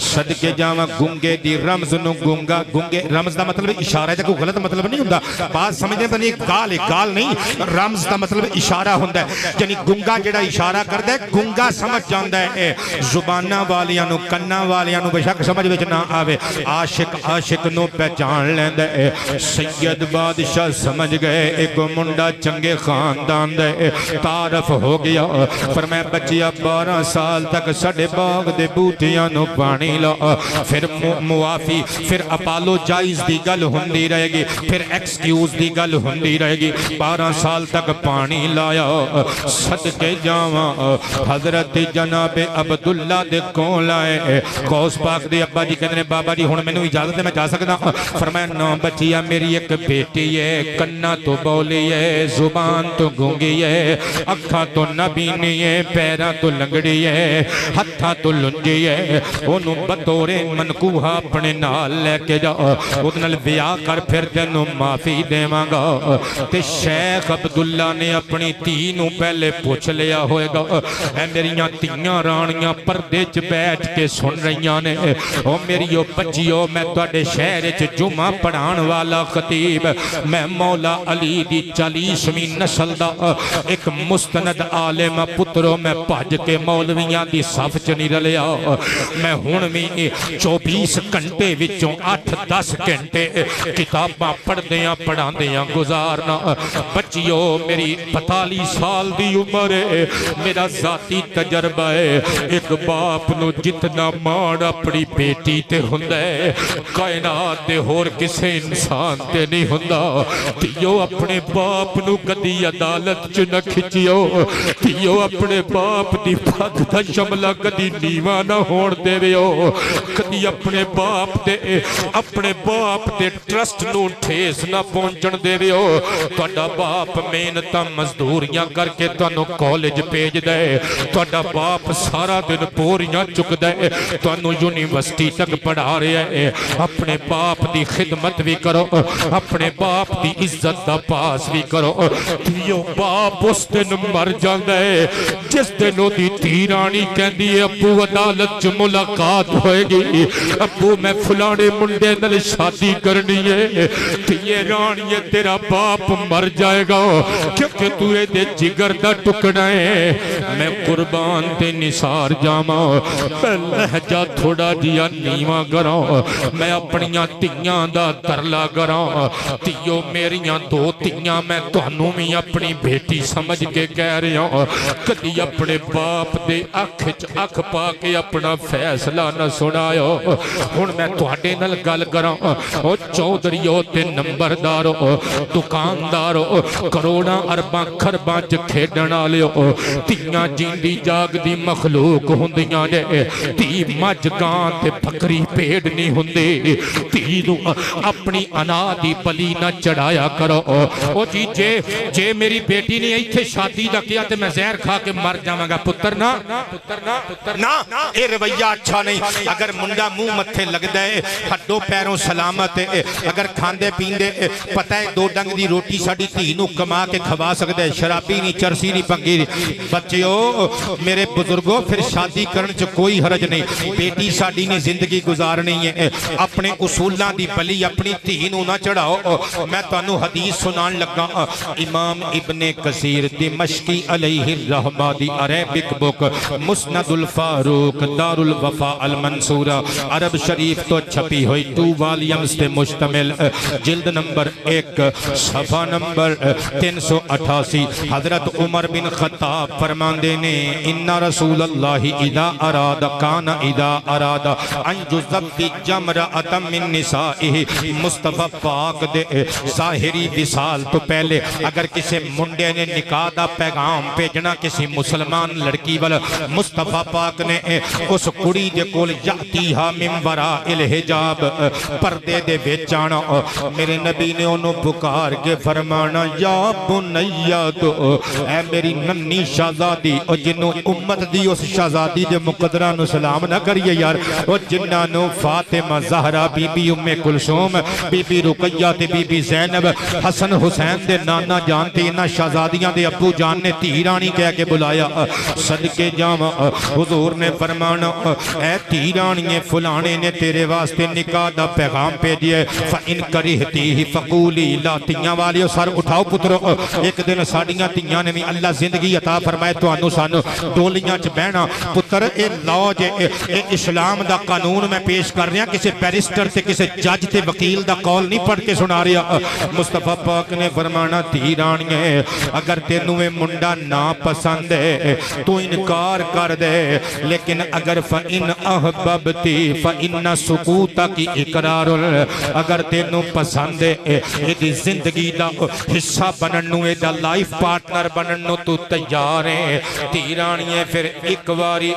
A: صدقے جاوہ گنگے دی رمز نو گنگا گنگے رمز دا مطلب اشارہ ہے جا کوئی غلط مطلب نہیں ہوندہ بات سمجھنے پر ایک گال نہیں رمز دا مطلب اشارہ ہوندہ ہے یعنی گنگا جڑا اشارہ کردہ ہے گنگا سمجھ جاندہ ہے زبانہ والیاں نو کنہ والیاں نو بشک سمجھ بچ نہ آوے عاشق نو پہچان لیندہ ہے سید بادشاہ سمجھ گئے ایک منڈا چنگے خاندان دے تعارف ہو گیا فرمائے بچیا 12 سال تک سڑے باغ دے بوٹیاں نو پانی لا پھر موافی پھر اپالو جائز دی گل ہندی رہے گی پھر ایکسکیوز دی گل ہندی رہے گی 12 سال تک پانی لایا صدقے جاواں حضرت جناب عبداللہ دے کون لائے غوث پاک دے ابا جی کہتے ہیں بابا جی ہون میں نو اجازت ہے میں جا سکتا فرمایا نو بچیا میری ایک بیٹی ہے کنہ تو بولی ہے زبان تو گونگی ہے اکھا تو نبینی ہے پیرہ تو لنگڑی ہے ہتھا تو لنجی ہے انہوں بطور منکوہ اپنے نال لے کے جا ادنال بیاہ کر پھر تینوں معافی دے مانگا تے شیخ عبداللہ نے اپنی تینوں پہلے پوچھ لیا ہوئے گا اے میریاں تیاں رانیاں پردے چ بیٹھ کے سن رہیاں نے او میریو بچیو میں توڑے شہر چ جمعہ پڑھان والا خطیب میں مولا علی دی 40ویں نسل دا ایک مستند عالم پتروں میں پاج کے مولویاں دی صف چنی رلیا میں ہون میں 24 گھنٹے وچوں 8-10 گھنٹے کتاباں پڑھ دیاں پڑھان دیاں گزارنا بچیو میری 45 سال دی عمر ہے میرا ذاتی تجربہ ہے ایک باپ نو جتنا مان اپنی بیٹی تے ہندہ ہے کائنات تے ہور کسے انسان تے نہیں ہندہ تیو اپنے باپ نو کدی عدالت چ نہ کھچیو تیو اپنے باپ دی پھگ دا شملہ کدی نیوہ نہ ہون دے ویو کدی اپنے باپ تے ٹرسٹ نو ٹھیس نہ پہنچن دے ویو توڑا باپ محنتاں مزدوریاں کر کے توانو کالج پیج دے توڑا باپ سارا دن پوریاں چک دے توانو یونیورسٹی تک پڑھا رہے ہیں اپنے باپ دی خدمت بھی کرو اپنے باپ دی عزت دا پاس بھی کرو تیو باپ اس دن مر جاندہ ہے جس دنوں دی تیرانی کہندی ہے ابو عدالت جو ملاقات ہوئے گی ابو میں فلانے منڈے نل شادی کرنی ہے تیے رانی ہے تیرا باپ مر جائے گا کیونکہ توے دے جگر دا ٹکڑا ہے میں قربان تے نثار جاما میں لہجہ تھوڑا دیا نیوہ گراں میں اپنیاں تیاں دا ترلا گراں تیو میریاں 2 تیاں میں توانوں میں اپنی بیٹی سمجھ کے کہہ رہا ہوں کدی اپنے باپ دے اکھ پا کے اپنا فیصلہ نہ سنایا ہن میں تواڈے نال گل کراں او چودھریو تے نمبردارو دکاندارو کروڑاں ارباں خرباں چ کھیڈن والےو تیاں جیندی جاگ دی مخلوق ہوندیاں نے تی مجھ گاں تے بکری پیڑ نہیں ہوندے تی نو اپنی انا دی بلی نہ چڑھایا کرو او جی جے میری بیٹی نے ایتھے شادی دا کیا تے میں زہر کھا کے مر جاواں گا پتر نا اے رویہ اچھا نہیں اگر منڈا منہ متھے لگ دے ہڈوں پیروں سلامت ہے اگر کھاندے پیندے پتہ ہے 2 ڈنگ دی روٹی ساڑی تینوں کما کے کھوا سکتے شرابی نہیں چرسی نہیں پنگی نہیں بچیو میرے بزرگوں پھر شادی کرن چ کوئی حرج نہیں بیٹی ساڑی نے زندگی گزارنی ہے اپنے اصولہ دی بلی اپنی تھی دھی نہ چڑھاؤ میں تانوں حدیث سنان لگا امام ابن کثیر دمشقی علیہ الرحمہ دی عربک بک مسند الفاروق دار الوفا المنصورہ عرب شریف تو چھپی ہوئی 2 والیمز سے مشتمل جلد نمبر 1 صفحہ نمبر 388 حضرت عمر بن خطاب فرماندے نے ان رسول اللہ اذا اراد کان اذا اراد ان جزب جمرۃ من نسائہ مصطفیٰ پاک دے ظاہری وصال تو پہلے اگر کسی منڈے نے نکاح دا پیغام بھیجنا کسی مسلمان لڑکی والا مصطفیٰ پاک نے اس کڑی دے کول یاتیہا من وراء الحجاب پردے دے وچ آنا میرے نبی نے انہوں پکار کے فرمانا یا بنیت اے میری ننی شہزادی اور جنہوں امت دی اس شہزادی دے مقدرہ نو سلام نہ کریے یار اور جنہاں نو فاطمہ زہرہ بی بی ام کلثوم بی بی رقیہ تے بی بی زینب حسن حسین دے نانا جان تے انہاں شہزادیاں دے ابو جان نے دھی رانی کہہ کے بلایا صدقے جاواں حضور نے فرمانا اے دھی رانی فلانے نے تیرے واسطے نکاح دا پیغام بھیجیا فَإِن کَرِہْتِهِ فَقُولِي لا تیاں والیو سر اٹھاؤ پترو ایک دن ساڑیاں تیاں نے بھی اللہ زندگی عطا فرمائے تو انو سانو ڈولیاں چ بہنا پتر اے لاؤ جے اے اسلام دا قانون میں پیش کر رہا کسی بیرسٹر تے کسی جج تے وکیل دا قول نہیں پڑھ کے سنا رہا مصطفیٰ پاک نے فرمانا دھی رانیے اگر تینویں منڈا نا پسند ہے تو انکار کر دے لیکن اگر فَإِنْ أَحْبَبْتِ فَإِنَّ سُقُوتَكِ اقرار اگر تینوں پسند ہے ایدی زندگی دا حصہ بننو ایدہ لائف پارٹنر بننو تو تیار ہے دھی رانیے پھر ایک واری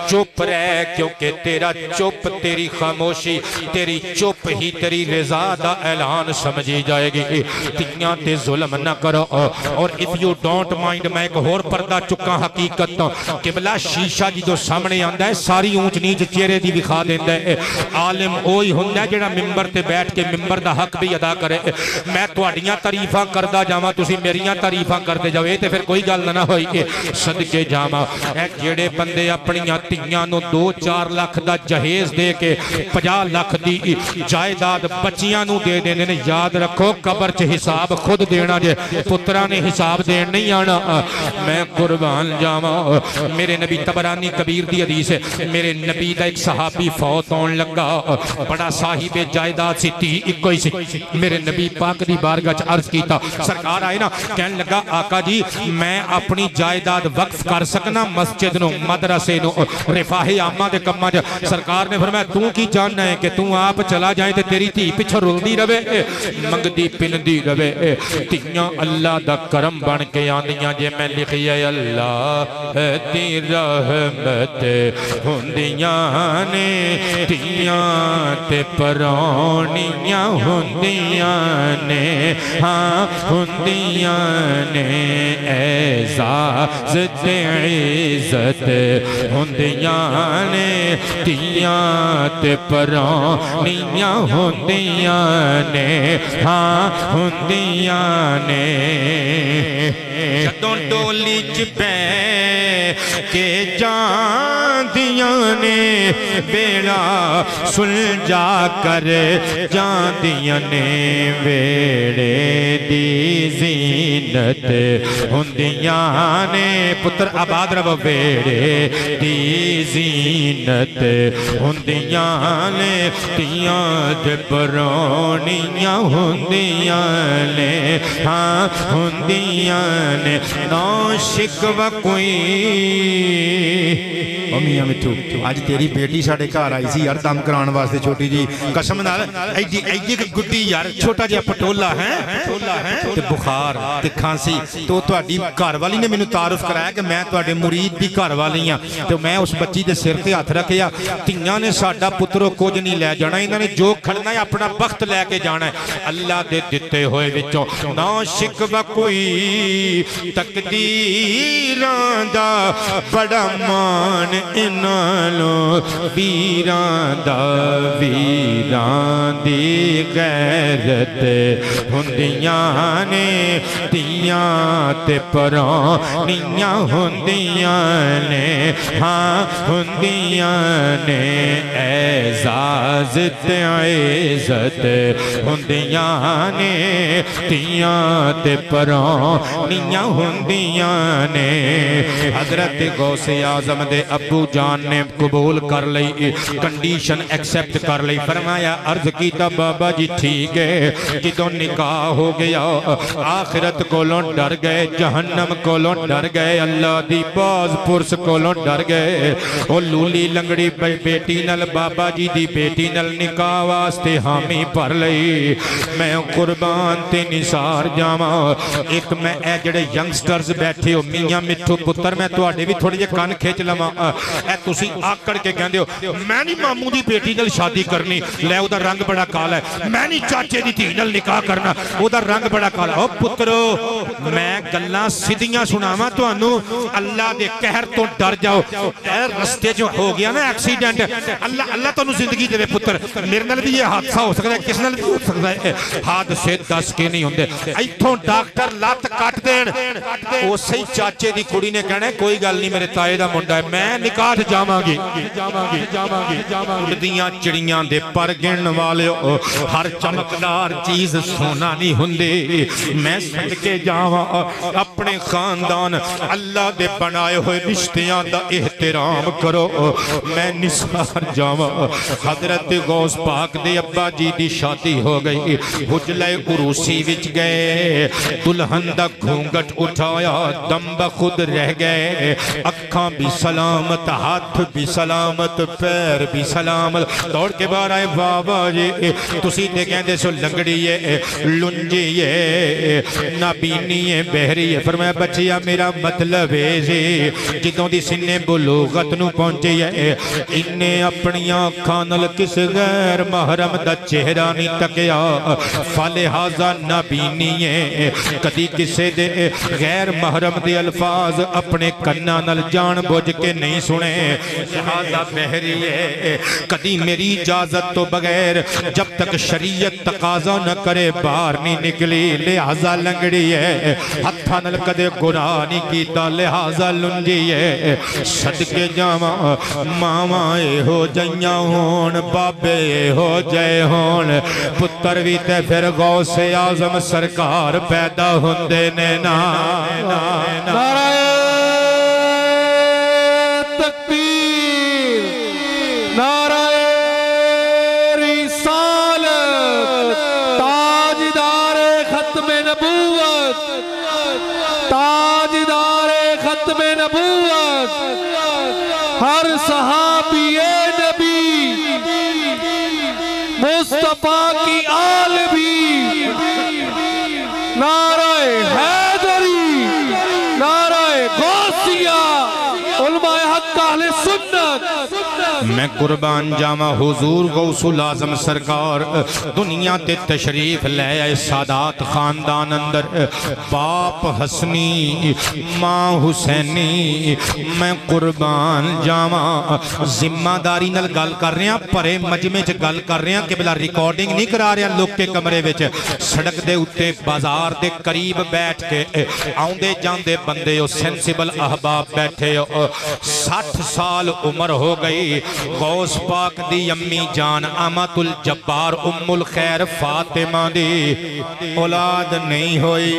A: چپ رہے کیونکہ تیرا چپ تیری خاموشی تیری چپ ہی تیری رضا دا اعلان سمجھی جائے گی تیاں تے ظلم نہ کرو اور if you don't mind میں ایک اور پردہ چکا حقیقت قبلہ شیشہ جی جو سامنے آندہ ہے ساری اونچ نیچ چہرے دی دکھا دیندہ ہے عالم اوہی ہوندہ ہے جڑا ممبر تے بیٹھ کے ممبر دا حق بھی ادا کرے میں توڑیاں تعریفاں کردہ جاما تسی میریاں تعریفاں کردے جاؤ تے پھر کوئی گل نہ ہوئی صدقے جاما اے جڑے بندے اپنیاں تیاں نو 2-4 لاکھ دا جہیز دے کے 50 لاکھ دی جائیداد بچیاں نو دے دینے نے یاد رکھو قبر چ حساب خود دینا جے پترہ نے حساب دین نہیں آنا میں قربان جاما میرے نبی تبرانی کبیر دی حدیث ہے میرے نبی دا ایک صحابی فوت ہون لگا بڑا صاحب جائیداد سی تھی اکوئی سی میرے نبی پاک دی بارگاہ چ عرض کیتا سرکار آئے نا کہنے لگا آقا جی میں اپنی جائیداد وقف کر سکنا مسجد نو مدرسے نو رفاہ عامہ دے کمہ جا سرکار نے فرمایا تو کی جاننا ہے کہ تو آپ چلا جائیں تے تیری تھی پچھر رول دی روے منگ دی پن دی روے تیاں اللہ دا کرم بن کے آندیاں جے میں لکھی ہے اللہ دی رحمت ہوندیاں نے تیاں تے پرونیاں ہوندیاں نے ہاں ہوندیاں نے اعزاز تے عزت ہوندیاں نے تیاں تے پرونیاں ہوندیاں نے ہاں ہوندیاں نے جدوں ڈولی چ پے کے جاندیاں نے بیڑا سلجھا کر جاندیاں نے ویڑے دی زینت ہوندیاں نے پتر آباد رو ویڑے دی زینت ہوندیاں نے تیاں تے پرونیاں ہوندیاں نے ہاں ہوندیاں نے نا شکوہ کوئی
D: میاں مٹھو آج تیری بیٹی ساڑے گھر آئی سی یار دم کران واسطے چھوٹی جی قسم نال ایڈی ایک گڈی یار چھوٹا جہا پٹولا ہے تے بخار تے کھانسی تو تہاڈی گھر والی نے مینوں تعارف کرایا کہ میں تہاڈے مرید دی گھر والی ہاں تے میں اس بچی دے سر تے ہاتھ رکھیا تیاں نے ساڈا پترو کچھ نہیں لے جانا انہاں نے جو کھڑنا ہے اپنا بخت لے کے جانا ہے اللہ دے دتے ہوئے وچوں نا شکوہ کوئی تقدیراں دا بڑا مان انالو ویران دا ویران دی غیرت ہوندیاں نے
A: تیاں تے پرانیاں ہوندیاں نے ہاں ہوندیاں نے اعزاز تے عزت ہوندیاں نے تیاں تے پرانیاں ہوندیاں نے حضرت غوث اعظم دے ابو جان نے قبول کر لئی کنڈیشن ایکسپٹ کر لئی فرمایا عرض کیتا بابا جی ٹھیک ہے کدوں نکاح ہو گیا آخرت کولوں ڈر گئے جہنم کولوں ڈر گئے اللہ دی باز پرس کولوں ڈر گئے او لولی لنگڑی بیٹی نل بابا جی دی بیٹی نل نکاح واسطے حامی پر لئی میں قربان تے نثار جاواں ایک میں اے جڑے ینگسٹرز بیٹھے ہو میاں مٹھو پتر میں تواڈے بھی تھوڑے جے کان کھچ لواں اے تسی آکڑ کے کہندے ہو میں نہیں ماموں دی بیٹی نال شادی کرنی لے او دا رنگ بڑا کالا ہے میں نہیں چاچے دی دھی نال نکاح کرنا او دا رنگ بڑا کالا او پترو میں گلاں سیدھیاں سناواں تانوں اللہ دے قہر تو ڈر جاؤ اے رستے جو ہو گیا نا ایکسیڈنٹ اللہ تانوں زندگی دے پتر میرے نال بھی یہ حادثہ ہو سکتا ہے کس نال بھی ہو سکتا ہے حادثے دس کے نہیں ہوندے ایتھوں ڈاکٹر لت کٹ دین اسی چاچے دی کڑی نے کہنا کوئی گل نہیں میرے تائے دا منڈا ہے میں نکاح جاواں گی اڑدیاں چڑیاں دے پر گن والے ہر چمکدار چیز سونا نہیں ہوندی میں صدقے جاواں اپنے خاندان اللہ دے بنائے ہوئے رشتیاں دا احترام کرو میں نثار جاواں حضرت غوث پاک دے ابا جی دی شادی ہو گئی حجلہ عروسی وچ گئے دلہن دا گھونگٹ اٹھایا دم بخود رہ گئے اکھاں بھی سلامت ہاتھ بھی سلامت پیر بھی سلامت دوڑ کے بار آئے بابا جی تسی تے کہندے سو لنگڑی ہے لنجی ہے نابینی ہے بہری ہے فرمایا بچیا میرا مطلب ہے جی جدوں دی سنے بلوغت نو پہنچی ہے انہیں اپنیاں کھانل کس غیر محرم دا چہرہ نہیں تکیا فلہذا نابینی ہے کدی کسے دے غیر محرم دے الفاظ اپنے کنہ نل جان بوجھ کے نہیں سنے لہذا بہری ہے کدی میری اجازت تو بغیر جب تک شریعت تقاضا نہ کرے باہر نہیں نکلی لہذا لنگڑی ہے ہتھا نل کدے گناہ نہیں کیتا لہذا لنجی ہے صدقے جاواں ماواں اے ہو جائیاں ہون بابے اے ہو جائے ہون پتر بھی تے پھر غوث اعظم سرکار پیدا ہوندے نے
B: نعرہ تکبیر نعرہ رسالت تاجدار ختم نبوت تاجدار ختم نبوت ہر صحابی نبی مصطفیٰ کی آل بھی نعرہ حیدری نعرہ غوثیہ علماء حق اہل سنت
A: میں قربان جاواں حضور غوث الاعظم سرکار دنیا تے تشریف لے آئے سادات خاندان اندر باپ حسنی ماں حسینی میں قربان جاواں ذمہ داری نال گل کر رہے ہیں پرے مجمع چ گل کر رہے ہیں کہ بلا ریکارڈنگ نہیں کرا رہے ہیں لوگ کے کمرے وچ سڑک دے اتے بازار دے قریب بیٹھ کے آؤندے جاندے بندے ہو سینسیبل احباب بیٹھے ہو 60 سال عمر ہو گئی غوث پاک دی امی جان امت الجبار ام الخیر فاطمہ دی اولاد نہیں ہوئی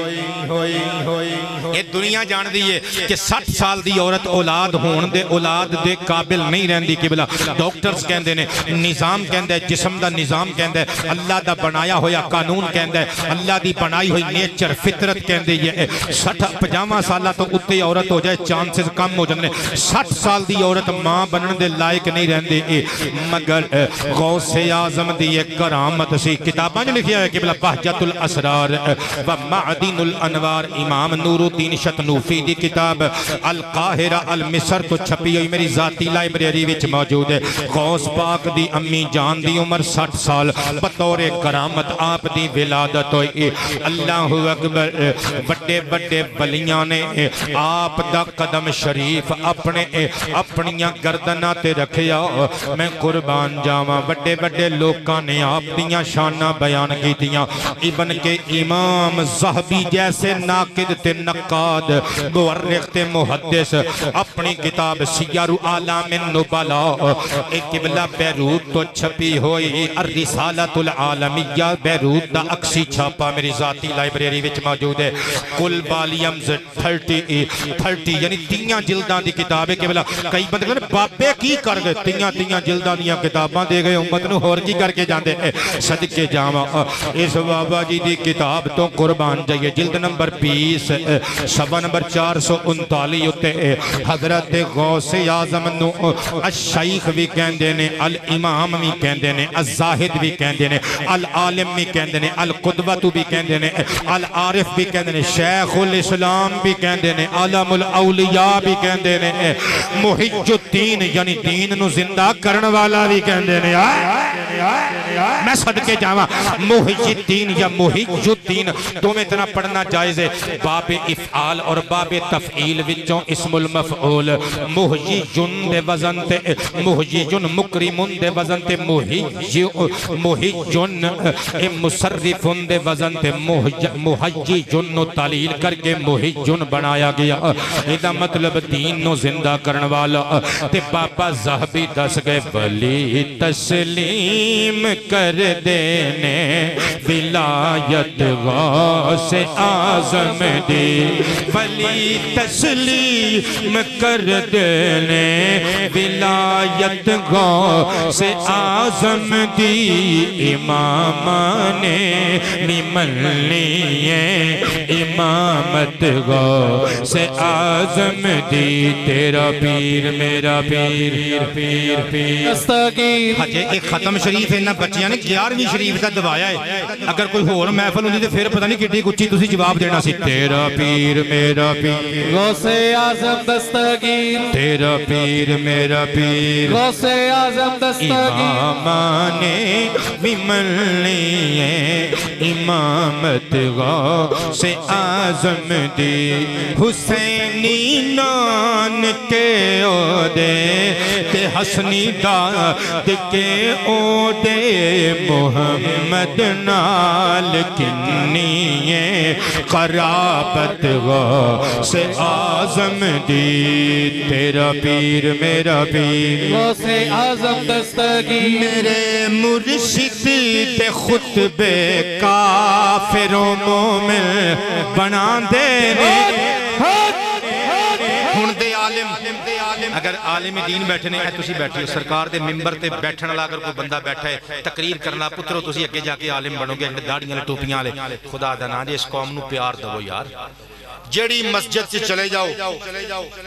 A: یہ دنیا جان دیئے کہ 60 سال دی عورت اولاد ہون دے اولاد دے قابل نہیں رہن دی قبلہ ڈاکٹرز کہندے نے نظام کہندے جسم دا نظام کہندے اللہ دا بنایا ہویا قانون کہندے اللہ دی بنائی ہوئی نیچر فطرت کہندے یہ 60-50 سالہ تو اتے عورت ہو جائے چانسز کم ہو جانے 60 سال دی عورت ماں بنن دے لائق نہیں رہندے مگر غوث اعظم دی ایک کرامت سی کتاباں جو لکھیا ہے کہ بلا بہجت الاسرار و معدین الانوار امام نور الدین شتنوفی دی کتاب القاہرہ المصر تو چھپی ہوئی میری ذاتی لائبریری وچ موجود ہے غوث پاک دی امی جان دی عمر 60 سال بطور کرامت آپ دی ولادت ہوئی اللہ اکبر بڑے بڑے ولیاں نے آپ دا قدم شریف اپنیاں گردنہ تے رکھیا
D: گیا میں قربان جاواں بڑے بڑے لوکاں نے آپ دیاں شاناں بیان کی دیاں ابن کے امام زہبی جیسے ناقد تے نقاد مورخ تے محدث اپنی کتاب سیر اعلام النبلاء ایک قبلہ بیروت تو چھپی ہوئی الرسالۃ العالمیہ بیروت دا اکسی چھاپا میری ذاتی لائبریری وچ موجود ہے کل والیمز 30 یعنی 3 جلداں دی کتاب ہے قبلہ کئی بندے کہتے بابے کی کر گئے 3 جلداں دیاں کتاباں دے گئے امت نو ہور کی کر کے جاندے صدقے جاواں اس بابا جی دی کتاب تو قربان جائیے جلد نمبر 20 صفحہ نمبر 439 اتے حضرت غوث اعظم نو الشیخ بھی کہندے نے الامام بھی کہندے نے الزاہد بھی کہندے نے العالم بھی کہندے نے القدوۃ بھی کہندے نے العارف بھی کہندے نے شیخ الاسلام بھی کہندے نے عالم الاولیاء بھی کہندے نے محج الدین یعنی دین نو زندہ کرن والا بھی کہندے نے میں صدقے جاواں محج الدین یا محج الدین تو میں اتنا پڑھنا جائز ہے باب افعال اور باب تفعیل وچوں اسم المفعول محجن دے وزن تے محجن مکرمن دے وزن تے محجن مصرفن دے وزن تے محجن نو تعلیل کر کے محجن بنایا گیا ایدہ مطلب دین نو زندہ کرن والا تے بابا زہبی دس گئے ولی تسلیم کر دینے ولایت غوث اعظم دی ولی تسلیم کر دینے ولایت غوث اعظم دی امام نے مملنی امامت غوث اعظم دی تیرا پیر میرا پیر پیر پیر
B: استغیر
D: حجے ایک ختم شریف ہے نا بچیاں نے 11ویں شریف کا دبایا ہے اگر کوئی ہور محفل ہوندی تو پھر پتہ نہیں کٹی کچھی تسی جواب دینا سی تیرا پیر میرا پیر
B: غوث اعظم دستگیر
D: تیرا پیر میرا پیر
B: غوث اعظم دستگیر
D: امامان مملنی امامت غوث اعظم دی حسینی نان کے عہدے تے حسنی داد کے عہدے محمد نال کنی قرابت غوث اعظم دی تیرا پیر میرا پیر
B: غوث اعظم دستگیر
D: میرے مرشد تے خطبے کافر و مومن بنا دے ہن دے عالم اگر عالم دین بیٹھنے ہیں تسی بیٹھے سرکار دے ممبر تے بیٹھن والا اگر کوئی بندہ بیٹھا ہے تقریر کرنا پترو تسی اگے جا کے عالم بنو گے داڑیاں لے ٹوپیاں لے خدا دا نام دے اس قوم نو پیار دو یار جیڑی مسجد سے چلے جاؤ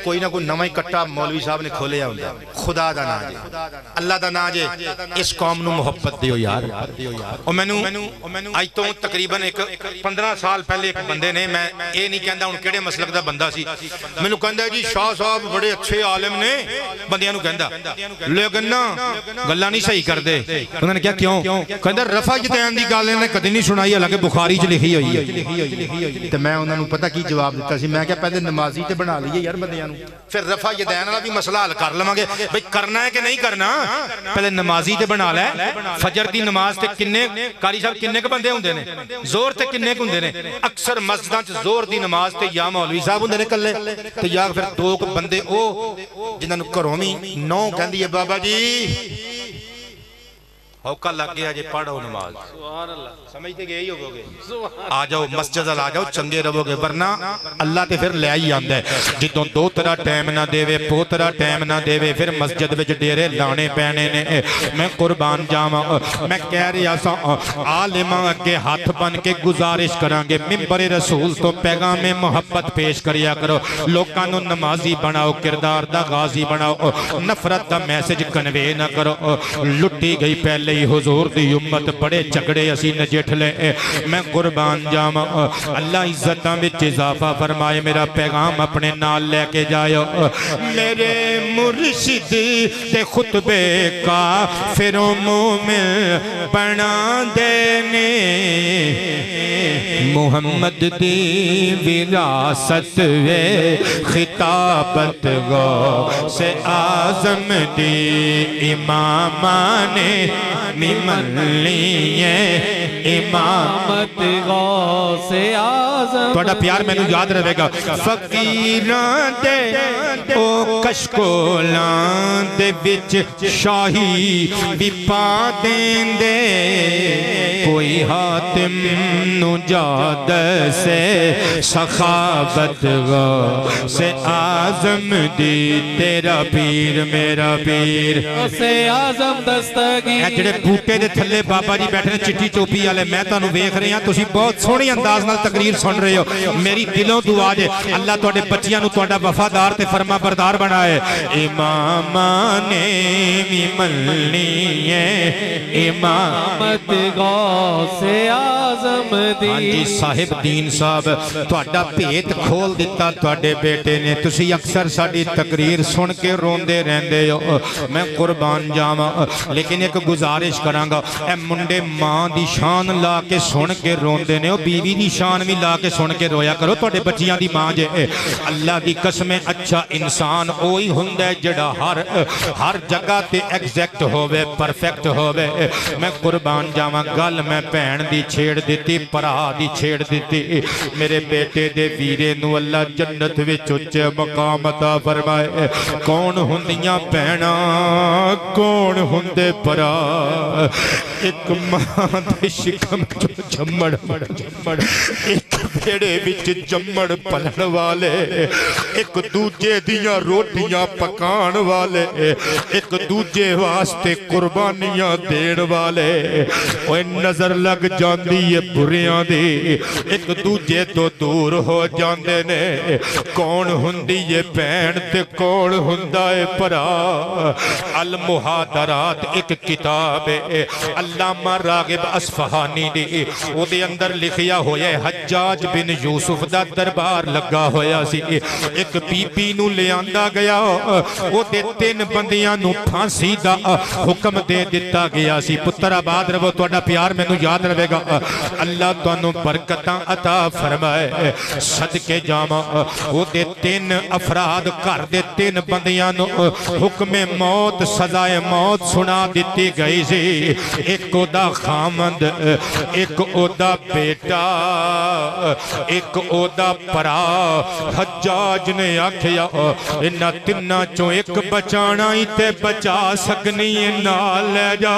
D: کوئی نہ کوئی نواں کٹا مولوی صاحب نے کھولے ہوندا خدا دا نام جے اللہ دا نام جے اس قوم نو محبت دیو یار او مینوں اج تو تقریباً 15 سال پہلے ایک بندے نے میں اے نہیں کہندا ہن کیڑے مسلک دا بندہ سی مینوں کہندا جی شاہ صاحب بڑے اچھے عالم نے بندیاں نو کہندا لیکن نا گلاں نہیں صحیح کردے انہوں نے کیا کیوں کہندا رفع یدین دی گل نے کدی نہیں سنائی حالانکہ بخاری چ لکھی ہوئی ہے تے میں انہاں نو پتہ کی جواب دیتا سی میں کیا پہلے نمازی تے بنا لیے یار بندیاں نو پھر رفع یدین والا بھی مسئلہ حل کر لواں گے بھئی کرنا ہے کہ نہیں کرنا پہلے نمازی تے بنا لے فجر دی نماز تے کنے قاری صاحب کنے کے بندے ہوندے نے زور تے کنے کے ہوندے نے اکثر مسجداں چ زور دی نماز تے یا مولوی صاحب ہوندے نے کلے تے یا پھر دو بندے او جنہاں نو گھروں وی نو کہندی ہے بابا جی ہوکا لگ گیا جے پڑھو نماز سبحان اللہ سمجھتے گئے ہی ہو گے آ جاؤ مسجد آ جاؤ چنگے رہو گے ورنہ اللہ تے پھر لے ہی آندا ہے جدوں دو طرح ٹائم نہ دیوے پوترا ٹائم نہ دیوے پھر مسجد وچ ڈیرے لانے پینے نے میں قربان جاواں میں کہہ رہا سا عالماں اگے ہاتھ بن کے گزارش کراں گے ممبر رسول تو پیغام محبت پیش کریا کرو لوکاں نو نمازی بناؤ کردار دا غازی بناؤ نفرت دا میسج کنوے نہ کرو لٹی گئی پہلے لئی حضور دی امت بڑے جھگڑے اسی نجٹ لے میں قربان جاواں اللہ عزتاں وچ اضافہ فرمائے میرا پیغام اپنے نال لے کے جاؤ میرے مرشد تے خطبے کافر و مومن بنا دینے محمد دی وراثت وے خطابت غوث اعظم دی امامان ممن لیے امامت
B: غوث اعظم
D: تھوڑا پیار میں نے یاد رہے گا فقیران دے او کشکولاں دے وچ شاہی بھی پا دیں دے کوئی حاتم نجاد سے سخاوت غوث اعظم دی تیرا پیر میرا پیر
B: غوث اعظم دستگیر
D: اے جڑے بوٹے دے تھلے بابا جی بیٹھے چٹی چوپی والے میں تانوں ویکھ رہے ہاں تسی بہت سونی انداز نال تقریر سن رہے ہو میری دلوں دعا جے اللہ تواڈے بچیاں نوں تواڈا وفادار تے فرما بردار بنائے امامان مملیے امامت
B: غوث اعظم دی
D: ہاں جی صاحب دین صاحب تواڈا بھیت کھول دیتا تواڈے بیٹے نے تسی اکثر ساڈی تقریر سن کے روندے رہندے ہو میں قربان جاواں لیکن ایک گزارش کراں گا اے منڈے ماں دی شان لا کے سن کے روندے نے او بیوی دی شان بھی لا کے سن کے رویا کرو تواڈے بچیاں دی ماں جے اللہ دی قسم اچھا انسان اوہی ہوندا ہے جڑا ہر جگہ تے ایگزیکٹ ہووے پرفیکٹ ہووے میں قربان جاواں گل میں بہن دی چھیڑ دیتی بھرا دی چھیڑ دیتی میرے بیٹے دے ویرے نو اللہ جنت وچ اونچے مقام عطا فرمائے کون ہوندیاں بہناں کون ہوندے بھرا ایک ماں دے شکم جو جمڑ ایک بیڑے وچ جمڑ پلن والے ایک دوجے دیاں روٹیاں پکان والے ایک دوجے واسطے قربانیاں دین والے اوے نظر لگ جاندی ہے بریاں دی ایک دوجے تو دور ہو جاندے نے کون ہوندی ہے بہن تے کون ہوندا ہے بھرا المحاضرات ایک کتاب ہے علامہ راغب اصفہانی دی او دے اندر لکھیا ہویا ہے حجاج بن یوسف دا دربار لگا ہویا سی ایک بی بی نو لے آندا گیا او دے 3 بندیاں نو پھانسی دا حکم دے دیتا گیا سی پتر آباد رہو تواڈا پیار مینوں یاد رہے گا اللہ تانوں برکتاں عطا فرمائے صدقے جاواں او دے 3 افراد گھر دے 3 بندیاں نو حکم موت سزائے موت سنا دیتی گئی سی ایک اودا خامند ایک اودا بیٹا ایک اودا پرا حجاج نے آکھیا انہاں تناں چوں ایک بچانا ہی تے بچا سکنی نال لے جا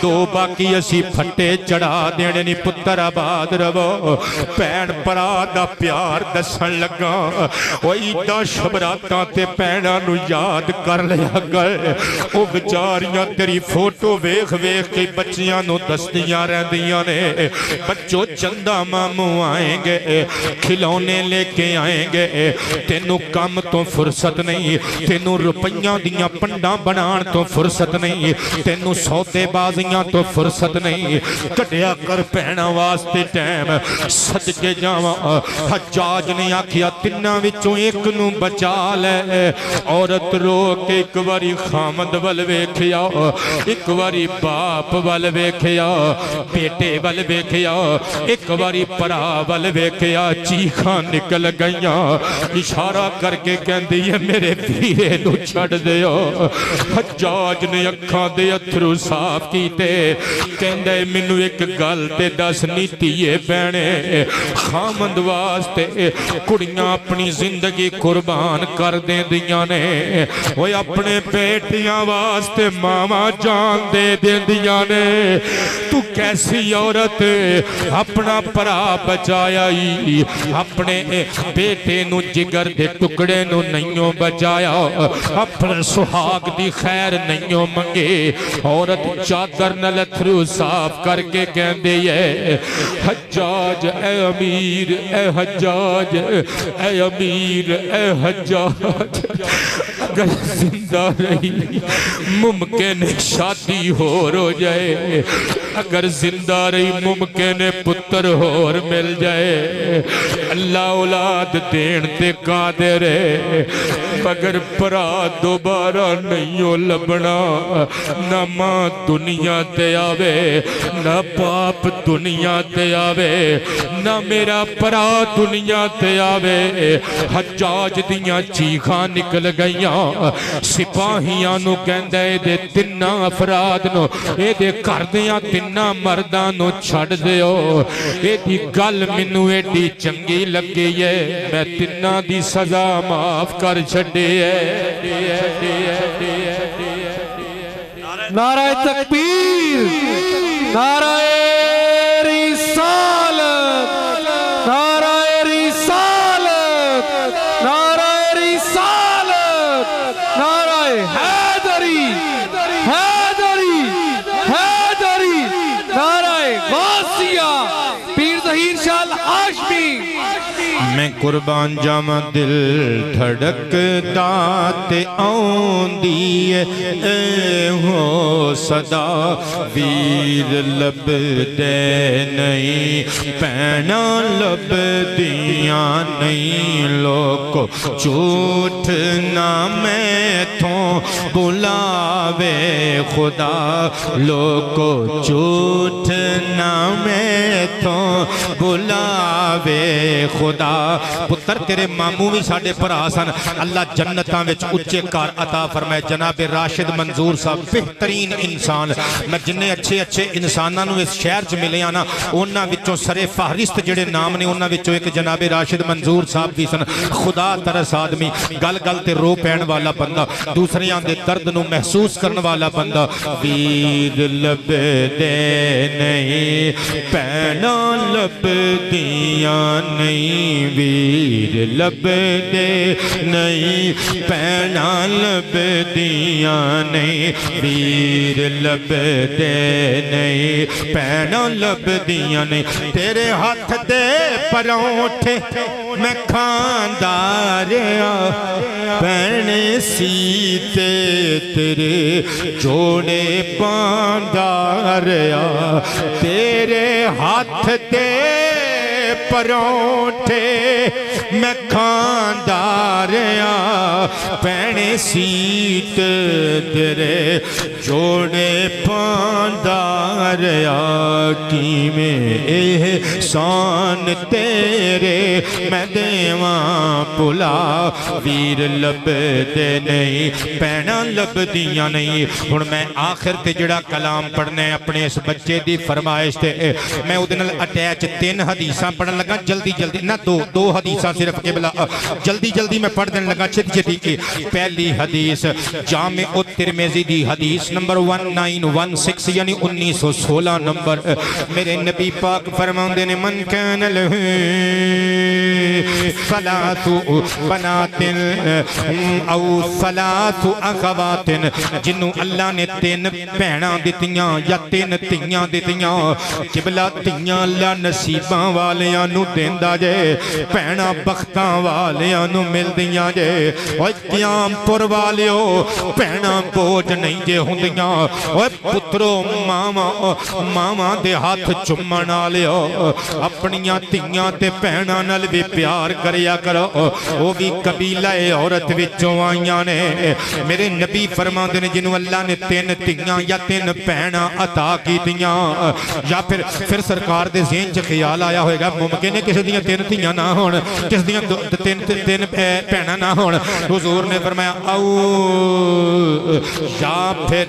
D: 2 باقی اسی پھٹے چڑھا دینے نی پتر آباد رہو پین پرا دا پیار دسن لگا او ایڈا شبراتاں تے پینا نو یاد کر لیا گئے او بچاریاں تیری فوٹو ویکھ ویکھ کے بچیاں نو دستیاں رہندیاں نے بچوں چندہ ماموں آئیں گے کھلونے لے کے آئیں گے تینوں کام تو فرصت نہیں تینوں روپیاں دیاں پنڈاں بنان تو فرصت نہیں تینوں سودے بازیاں تو فرصت نہیں کٹیا کر پہنا واسطے ٹائم صدقے جاواں حجاج نے آکھیا تناں وچوں ایک نو بچا لے عورت رو کے ایک واری خامد ول ویکھیا ایک واری باپ ول ویکھیا بیٹے ول ویکھیا ایک واری پرا ول ویکھیا چیخاں نکل گئیاں اشارہ کر کے کہندی ہے میرے ویرے نو چھڑ دیو حجاج نے اکھاں دے اتھرو صاف کیتے کہندے مینوں ایک گل تے دس نیتیے بہنے خامند واسطے کڑیاں اپنی زندگی قربان کر دیں دیاں نے وہ اپنے بیٹیاں واسطے ماما جان دے دیں دیاں نے تو
E: تو کیسی عورت اپنا پرا بچایا ہی اپنے بیٹے نو جگر دے ٹکڑے نو نئیوں بچایا اپنے سہاگ دی خیر نئیوں منگے عورت چادر نلتھرو صاف کر کے کہن دے حجاج اے امیر اے حجاج اے امیر اے حجاج اگر زندہ رہی ممکن شادی ہو جائے اگر زندہ رہی ممکن پتر ہور مل جائے اللہ اولاد دین تے قادر ہے مگر پرا دوبارہ نہیں لبنا نہ ماں دنیا تے آوے نہ باپ دنیا تے آوے نہ میرا پرا دنیا تے آوے حجاج دیاں چیخاں نکل گئیاں سپاہیاں نو کہندے دے تنہ افراد نو اے دے کردیاں تنہ مردان نو چھڑ دیو اے دی گل منو اے دی چنگی لگی ہے میں تنہ دی سزا معاف کر چھڑے
B: نعرہ تکبیر نعرہ رسالت نعرہ رسالت نعرہ رسالت نعرہ حیدری حیدری حیدری نعرہ غوثیہ پیر ظہیر شاہ الہاشمی
A: میں قربان جاواں دل دھڑکدا تے آوندی اے ہو صدا ویر لب دے نہیں پینا لب دیاں نہیں لوگو جھوٹ نہ میں تھوں بلاوے خدا لوگو جھوٹ نہ میں تھوں بلاوے خدا پتر تیرے ماموں بھی ساڑھے پر آسان اللہ جنتاں وچ اچھے کار عطا فرمائے جناب راشد منظور صاحب بہترین انسان میں جنہیں اچھے اچھے انساناں نو اس شہر چ ملے آنا انہاں وچوں سرے فہرست جڑے نام نے انہاں وچوں ایک جناب راشد منظور صاحب بھی سن خدا ترس آدمی گل گل تے رو پین والا بندہ دوسریاں دے درد نو محسوس کرن والا بندہ ویر لب دے نہیں پینا لب دیاں نہیں ویر لب دے نہیں پینا لب دیاں نہیں ویر لب دے نہیں پینا لب دیاں نہیں تیرے ہاتھ دے پرونٹھے میں کھانداریا پہنے سیتے تیرے جوڑے بانداریا تیرے ہاتھ دے پرونٹھے میں کھانداریا پہنے سیت تیرے جوڑے پانداریا کی میں احسان تیرے میں دیواں پلا ویر لب دے نہیں پہنا لب دیاں نہیں ہن میں آخر تے جڑا کلام پڑھنے اپنے اس بچے دی فرمائش تے میں ادھنال اٹیچ 3 حدیثاں پڑھن لگا جلدی جلدی نہ دو حدیثاں صرف قبلہ جلدی جلدی میں پڑھ دینے لگا چھتی چھتی پہلی حدیث جامع الترمذی دی حدیث نمبر 1916 یعنی 1916 نمبر میرے نبی پاک فرماندے نے من کان لہ ثلاث بنات او ثلاث اخوات جنوں اللہ نے 3 بہناں دتیاں یا 3 تیاں دتیاں قبلہ تیاں اللہ نصیباں والیاں نو دیندہ جے پہنا بختاں والیاں نو مل دیاں جے اوہ قیام پر والیو پہنا بوجھ نہیں جے ہوندیاں اوہ پترو ماما دے ہاتھ چمن آلیو اپنیاں تیاں تے پہنا نل بھی پیار کریا کرو وہ بھی قبیلہ عورت وچوں آئیاں نے میرے نبی فرماندے نے جنہوں اللہ نے 3 تیاں یا 3 پہنا عطا کی دیاں یا پھر سرکار دے ذہن چ خیال آیا ہوئے گا ممکن ہے کسی دیاں 3 تیاں نہ ہون کسی دیاں 3 پہنا نہ ہون حضور نے فرمایا او یا پھر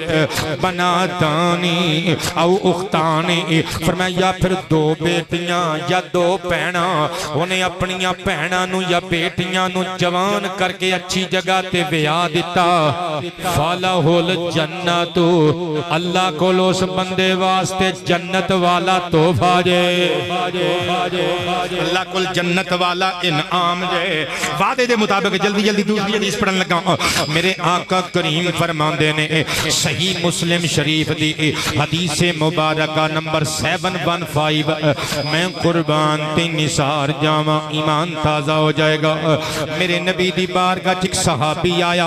A: بناتانی او اختانی فرمایا یا پھر 2 بیٹیاں یا 2 پہنا انہیں اپنیاں پہنا نو یا بیٹیاں نو جوان کر کے اچھی جگہ تے بیاہ دیتا
E: فالہل جنت اللہ کو اس بندے واسطے جنت والا تحفہ جے
D: اللہ کو جنت والا انعام جے وعدے دے مطابق جلدی جلدی دوسری حدیث پڑھن لگا میرے آقا کریم فرماندے نے صحیح مسلم شریف دی حدیث مبارکہ نمبر 715 میں قربان تے نثار جاواں ایمان تازہ ہو جائے گا میرے نبی دی بارگاہ ایک صحابی آیا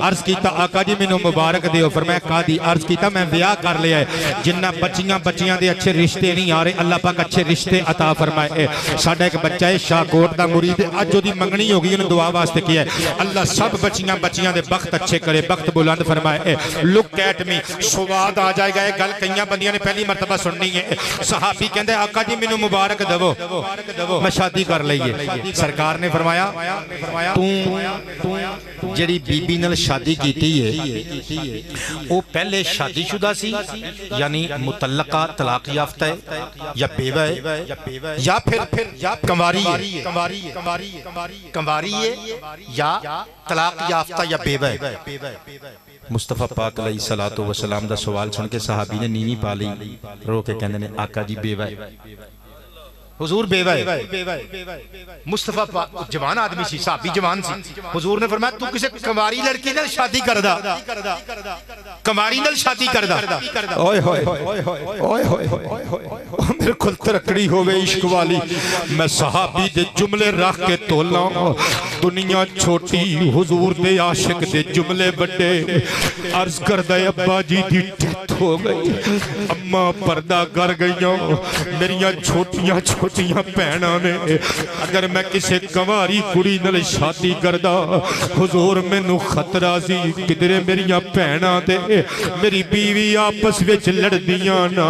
D: عرض کیتا آقا جی مینوں مبارک دیو فرمایا قاضی عرض کیتا میں بیاہ کر لیا ہے جنہ بچیاں دے اچھے رشتے نہیں آ رہے اللہ پاک اچھے رشتے عطا فرمائے ساڈا ایک بچہ ہے شاہکوٹ دا مرید اج جو دی منگنی ہوگی انہوں دعا واسطے کیا ہے اللہ سب بچیاں دے بخت اچھے کرے بخت بلند فرمائے لک ایٹ می سواد آ جائے گا یہ گل کئیاں بندیاں نے پہلی مرتبہ سننی ہے صحابی کہندے آقا جی مینوں مبارک دو میں شادی کر لئیے سرکار نے فرمایا تو جڑی بی بی نال شادی کیتی ہے وہ پہلے شادی شدہ سی یعنی مطلقہ طلاق یافتہ ہے یا بیوہ ہے یا پھر کنواری ہے یا طلاق یافتہ یا بیوہ ہے مصطفیٰ پاک علیہ السلام دا سوال سن کے صحابی نے نیوی پا لی رو کے کہندے نے آقا جی بیوہ ہے حضور بیوہ ہے مصطفیٰ پاک جوان آدمی سی صحابی جوان سی حضور نے فرمایا تو کسے کنواری لڑکی نال شادی کردہ کنواری نال شادی کردہ اوئے ہوئے میرے کھل ترکڑی ہوئے عشق والی میں صحابی دے جملے رکھ کے تولا دنیا چھوٹی حضور دے عاشق دے جملے بڑے عرض کردہ ابا جی دی ڈیتھ ہو گئی اماں پردہ کر گئیوں میریاں چھوٹیاں پہنا نے اگر میں کسے کنواری کڑی نل شادی کردہ حضور میں نو خطرہ سی کدرے میریاں پہنا دے میری بیوی آپس وچ لڑ دیاں نا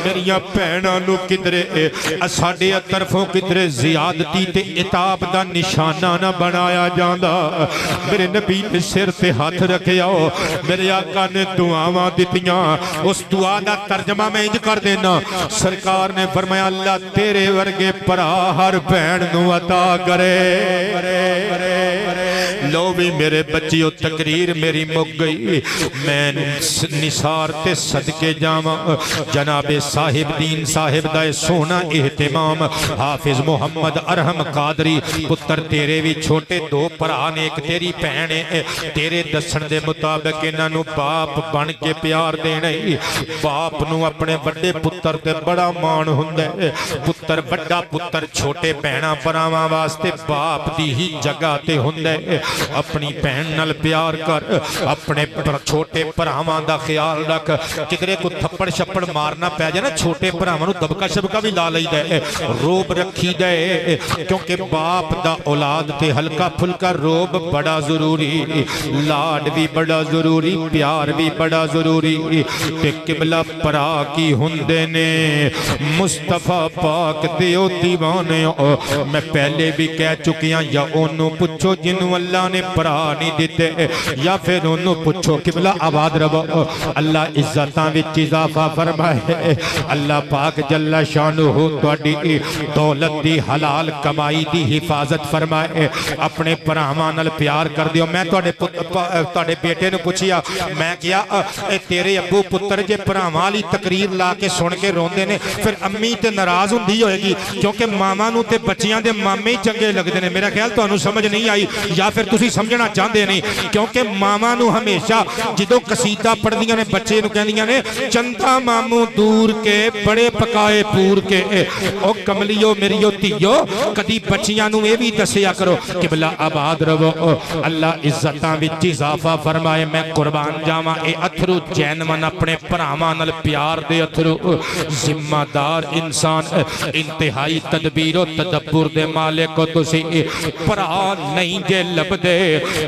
D: میریاں پہنا نو کدرے اساڑے طرفوں کدرے زیادتی تے اتاب دا نشانہ نہ بنایا جاندہ میرے نبی نے سر تے ہاتھ رکھے آؤ میرے آقا نے دعاواں دیتیاں اس دعا دا ترجمہ میں انج کر دینا سرکار نے فرمایا اللہ تیرے ورگے پرا ہر بہن نو عطا کرے لو بھی میرے بچیوں تقریر میری مک گئی میں نثار تے صدقے جاواں جناب صاحب دین صاحب دائے سونا اہتمام حافظ محمد ارحم قادری پتر تیرے بھی چھوٹے دو پرانے ایک تیری پہنے تیرے دسن دے مطابق انہاں نو باپ بن کے پیار دینے باپ نو اپنے بڑے پتر تے بڑا مان ہوندے پتر بڑا پتر چھوٹے پہنا پراواں واسطے باپ دی ہی جگہ تے ہوندے اپنی پہن نل پیار کر اپنے چھوٹے پراواں دا خیال رکھ کدرے کو تھپڑ شپڑ مارنا پہ جائے نا چھوٹے پراواں نو دبکا شبکا بھی لا لئی دے روب رکھی دے کیونکہ باپ دا اولاد تے ہلکا پھلکا روب بڑا ضروری لاڈ بھی بڑا ضروری پیار بھی بڑا ضروری تے قبلہ پرا کی ہوندے نے مصطفیٰ پاک دیو دیوانے میں پہلے بھی کہہ چکیاں یا انہوں پچھو جنہوں اللہ نے پرا نہیں دیتے یا پھر انہوں پچھو قبلہ آباد رہو اللہ عزتاں وچ اضافہ فرمائے اللہ پاک جل شانہ توڑی دولت دی حلال کمائی دی حفاظت فرمائے اپنے پراواں نال پیار کر دیو میں توڑے بیٹے نے پوچھیا میں کیا تیرے ابو پتر جے پراواں لی تقریر لا کے سن کے روندے نے پھر امی تے ناراض ہوندی ہوئے گی کیونکہ ماما نو تے بچیاں دے مامے ہی چنگے لگ دینے میرا خیال تو انہوں سمجھ نہیں آئی یا پھر تسی سمجھنا چاہندے نہیں کیونکہ ماما نو ہمیشہ جدو قصیدہ پڑھ دیاں نے بچے نو کہہ دیاں نے چندہ مامو دور کے بڑے پکائے پور کے او کملیو میریو تیو کدی بچیاں نو اے بھی دسیا کرو قبلہ آباد رہو اللہ عزتاں وچ اضافہ فرمائے میں قربان جاواں اے اتھرو جینمن اپنے پراواں نال پیار دے اتھرو ذمہ دار انسان انتہائی تدبیر و تدبر دے مالک کو تسی پرا نہیں جے لب دے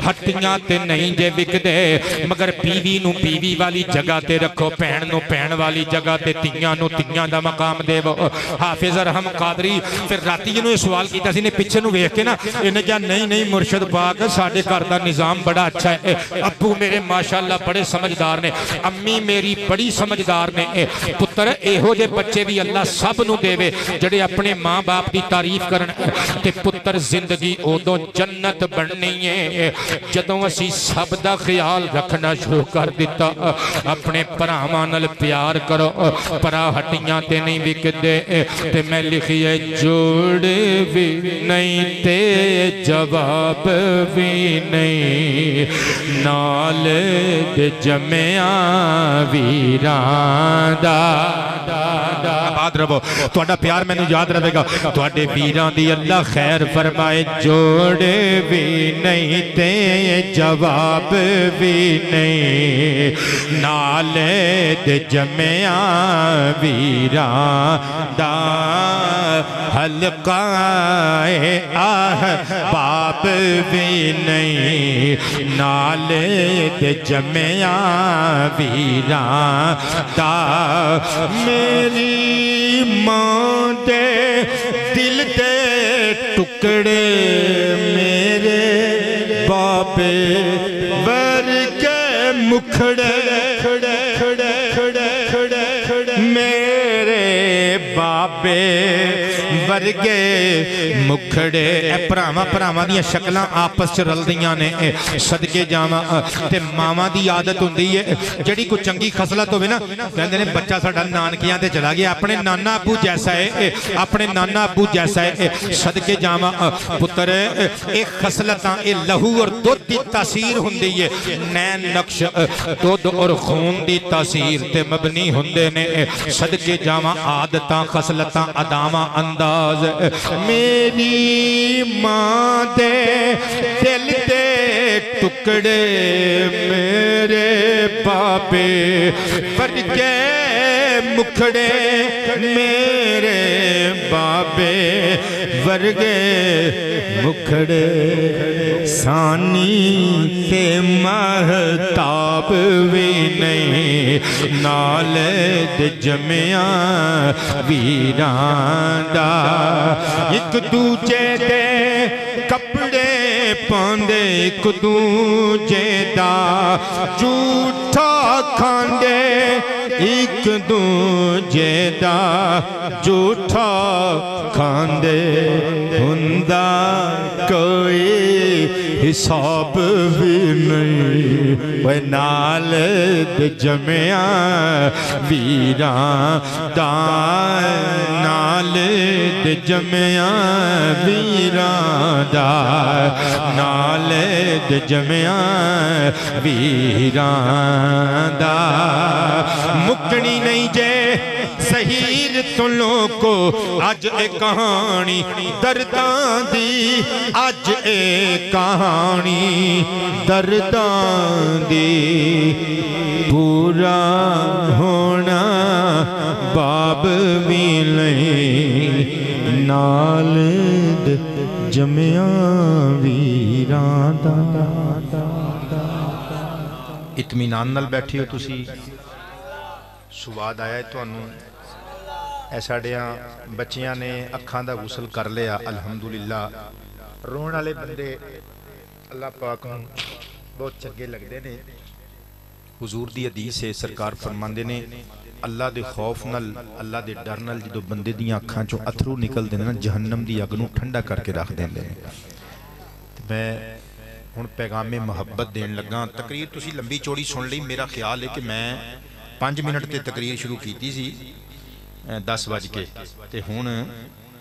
D: ہٹیاں تے نہیں جے وک دے مگر بیوی نو بیوی والی جگہ تے رکھو پہن نو پہن والی جگہ تے تیاں نو تیاں دا مقام دے وہ حافظ ارحم قادری پھر راتی جنہوں سوال کیتا سی نے پچھے نو ویکھ کے نا انہیں کہا نہیں مرشد پاک ساڑھے کار دا نظام بڑا اچھا ہے ابو میرے ماشاءاللہ بڑے سمجھدار نے امی میری بڑی سمجھدار نے پتر ایہو جے بچے بھی اللہ سب نو دے وے جڑے اپنے ماں باپ دی تعریف کرن تے پتر زندگی او دو جنت بڑھنی ہے
E: لگے جدوں اسی سب دا خیال رکھنا شروع کر دیتا اپنے پراواں نال پیار کرو پرا ہٹیاں تے نہیں وکدے تے میں لکھیے جوڑ بھی نہیں تے جواب بھی نہیں نال دے جمعیاں ویراں دا
D: آباد رہو تہاڈا پیار مینوں یاد رہے گا تہاڈے ویراں دی اللہ خیر فرمائے جوڑ بھی نہیں تے جواب بھی نہیں نال دے جمعیاں ویراں دا حلقہ احباب بھی نہیں نال دے جمعیاں ویراں دا میری ماں دے دل دے ٹکڑے میرے بابے ورگے مکھڑے میرے بابے ورگے مکھڑے اے پراواں پراواں دیاں شکلاں آپس چ رلدیاں نے صدقے جاواں تے ماواں دی عادت ہوندی ہے جڑی کوئی چنگی خصلت ہوے نا کہندے نے بچہ ساڈا نانکیاں تے چلا گیا اپنے نانا ابو جیسا ہے اپنے نانا ابو جیسا ہے صدقے جاواں پتر اے خصلتاں اے لہو اور دودھ دی تاثیر ہوندی ہے نین نقش دودھ اور خون دی تاثیر تے مبنی ہوندے نے صدقے جاواں عادتاں خصلتاں اداواں انداز میری ماں دے دل دے ٹکڑے میرے بابے ورگے مکھڑے میرے بابے ورگے مکھڑے سانی تے مہتاب بھی نہیں نال دے جمعیاں ویراں دا ایک دوجے دے کپڑے پاندے ایک دوجے دا جھوٹا کھاندے ایک دوجے دا جھوٹا کھاندے ہندا کوئی حساب بھی نہیں وہ نال دے جمعیاں ویراں دا نال دے جمعیاں ویراں دا نال دے جمعیاں ویراں دا مکنی نہیں جے سہیر تلوں کو آج اے کہانی درداں دی آج اے کہانی درداں دی پورا ہونا باب بھی نہیں نال جمعیاں ویراں دا اطمینان نال بیٹھی ہو تسی سواد آیا ہے تانوں اے ساڈیاں بچیاں نے اکھاں دا غسل کر لیا الحمدللہ رون والے بندے اللہ پاک نوں بہت چنگے لگدے نے حضور دی حدیث ہے سرکار فرماندے نے اللہ دے خوف نال اللہ دے ڈر نال جدوں بندے دیاں اکھاں چوں اتھرو نکل دے نا جہنم دی اگ نوں ٹھنڈا کر کے رکھ دیندے نے میں ہن پیغام محبت دین لگا تقریر تسی لمبی چوڑی سن لئی میرا خیال ہے کہ میں 5 منٹ تے تقریر شروع کیتی سی 10 بج کے تے ہن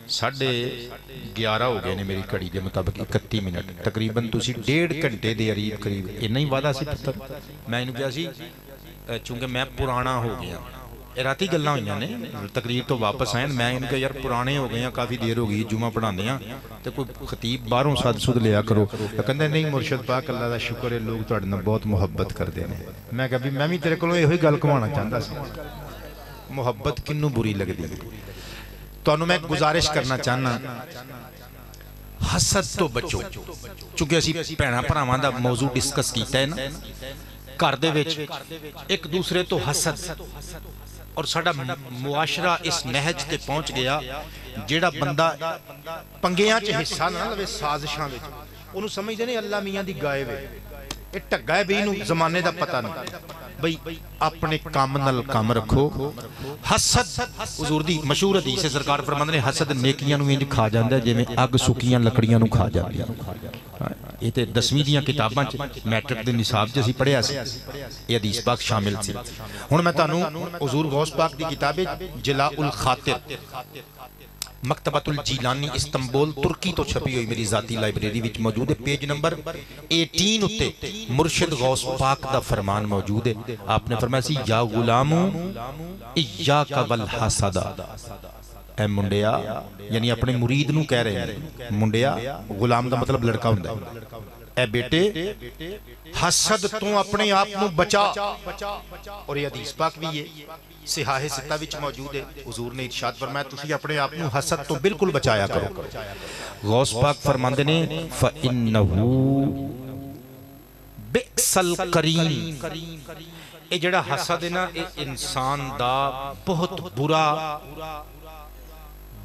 D: 11:30 ہو گئے نے میری گھڑی دے مطابق 31 منٹ تقریباً تسی 1.5 گھنٹے دے قریب اتنا ہی وعدہ سی پتر میں انہوں کہا سی چونکہ میں پرانا ہو گیا راتی گلاں ہوئیاں نے تقریر تو واپس آئیں میں ان کے یار پرانے ہو گئے ہیں کافی دیر ہو گئی جمعہ پڑھاندے ہیں تو کوئی خطیب باہروں سد لیا کرو کہندے نہیں مرشد پاک اللہ دا شکر ہے لوگ تہاڈے نال بہت محبت کردے نے میں کہا بھی میں بھی تیرے کولوں ایہی گل کہوانا چاہندا سی محبت کنوں بری لگدی ہے تانوں میں گزارش کرنا چاہنا حسد تو بچو چونکہ اسی بھیڑاں بھراواں دا موضوع ڈسکس کیتا ہے نا گھر دے وچ ایک دوسرے تو حسد اور ساڈا معاشرہ اس نہج تے پہنچ گیا جیڑا بندہ پنگیاں چ حصہ نہ لوے سازشاں وچ اونوں سمجھدے نے اللہ میاں دی غائب ہے اے ٹگا ہے بے نوں زمانے دا پتہ نہیں بھئی اپنے کام نال کام رکھو حسد حضور دی مشہور حدیث ہے سرکار فرماندے نے حسد نیکیاں نوں انج کھا جاندا ہے جویں اگ سکیاں لکڑیاں نوں کھا جاندی ہے
A: یہ تے 10ویں دیاں کتاباں میٹرک دے نصاب چ اسی پڑھیا سی یہ حدیث پاک شامل سی ہن میں تانوں حضور غوث پاک دی کتاب جلاء الخاطر مکتبۃ الجیلانی استنبول ترکی تو چھپی ہوئی میری ذاتی لائبریری وچ موجود ہے پیج نمبر 18 اتے مرشد غوث پاک دا فرمان موجود ہے آپ نے فرمایا سی یا غلام ایاک والحسد اے منڈیا یعنی اپنے مرید نو کہہ رہے ہیں منڈیا غلام دا مطلب لڑکا ہوندا ہے اے بیٹے حسد تو اپنے آپ نو بچا اور یہ حدیث پاک بھی ہے صحاح ستہ وچ موجود ہے حضور نے ارشاد فرمایا تسی اپنے آپ نو حسد تو بالکل بچایا کرو غوث پاک فرماندے نے فَإِنَّهُ بِئْسَ الْقَرِينَ اے جڑا حسد ہے نا اے انسان دا بہت برا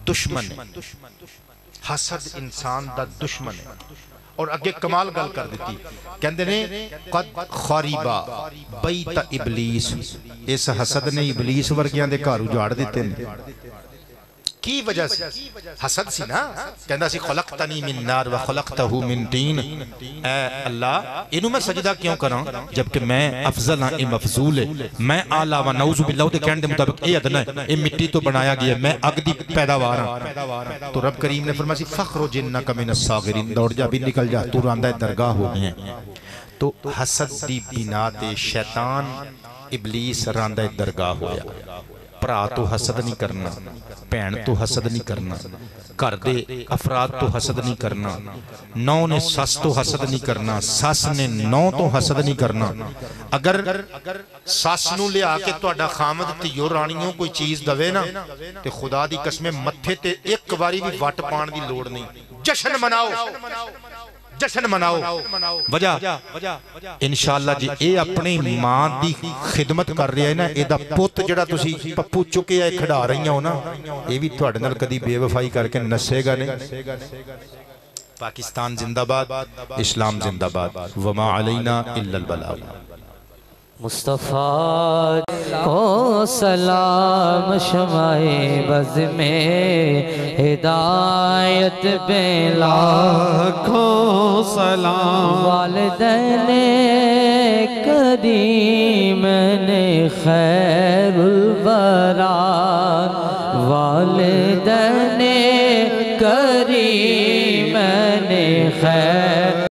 A: دشمن ہے حسد انسان دا دشمن ہے اور اگے کمال گل کر دیتی کہندے نے قد خریبا بیت ابلیس اس حسد نے ابلیس ورگیاں دے گھر اجاڑ دیتے ہیں کی وجہ سے حسد سی نا کہندا سی خلقتنی من نار و خلقتہ من طین اے اللہ انہوں میں سجدہ کیوں کراں جبکہ میں افضل ہاں اے مفضول ہے میں اعلیٰ و نعوذ باللہ دے کہنے دے مطابق اے ادنا ہے اے مٹی تو بنایا گیا ہے میں اگ دی پیداوار ہاں تو رب کریم نے فرمایا سی فخرج انک من الصاغرین دوڑ جا بھی نکل جا تو راندہ درگاہ ہو گئے ہیں تو حسد دی بنا تے شیطان ابلیس راندہ درگاہ ہویا پرا تو حسد نہیں کرنا پین تو حسد نہیں کرنا گھر دے افراد تو حسد نہیں کرنا نو نے سس تو حسد نہیں کرنا سس نے نو تو حسد نہیں کرنا اگر سس نو لے آکے تو اڈا خامد تیو رانیوں کوئی چیز دوے نا تے خدا دی قسمیں متھے تے ایک باری بھی وٹ پان دی لوڑ نہیں جشن مناؤ جشن مناؤ وجہ انشاءاللہ جی اے اپنی ماں دی خدمت کر رہے ہیں نا اے دا پوت جڑا تسی پپو چکے آئے کھڑا رہی ہوں نا اے بھی تو اڈنر کدی بے وفائی کر کے نسے گا نہیں پاکستان زندہ باد اسلام زندہ باد وما علینا الا البلاغ
C: مصطفیٰ کو سلام شمع بز میں ہدایت پہ لاکھوں سلام والدین کریم نے خیر الورا والدین کریم نے خیر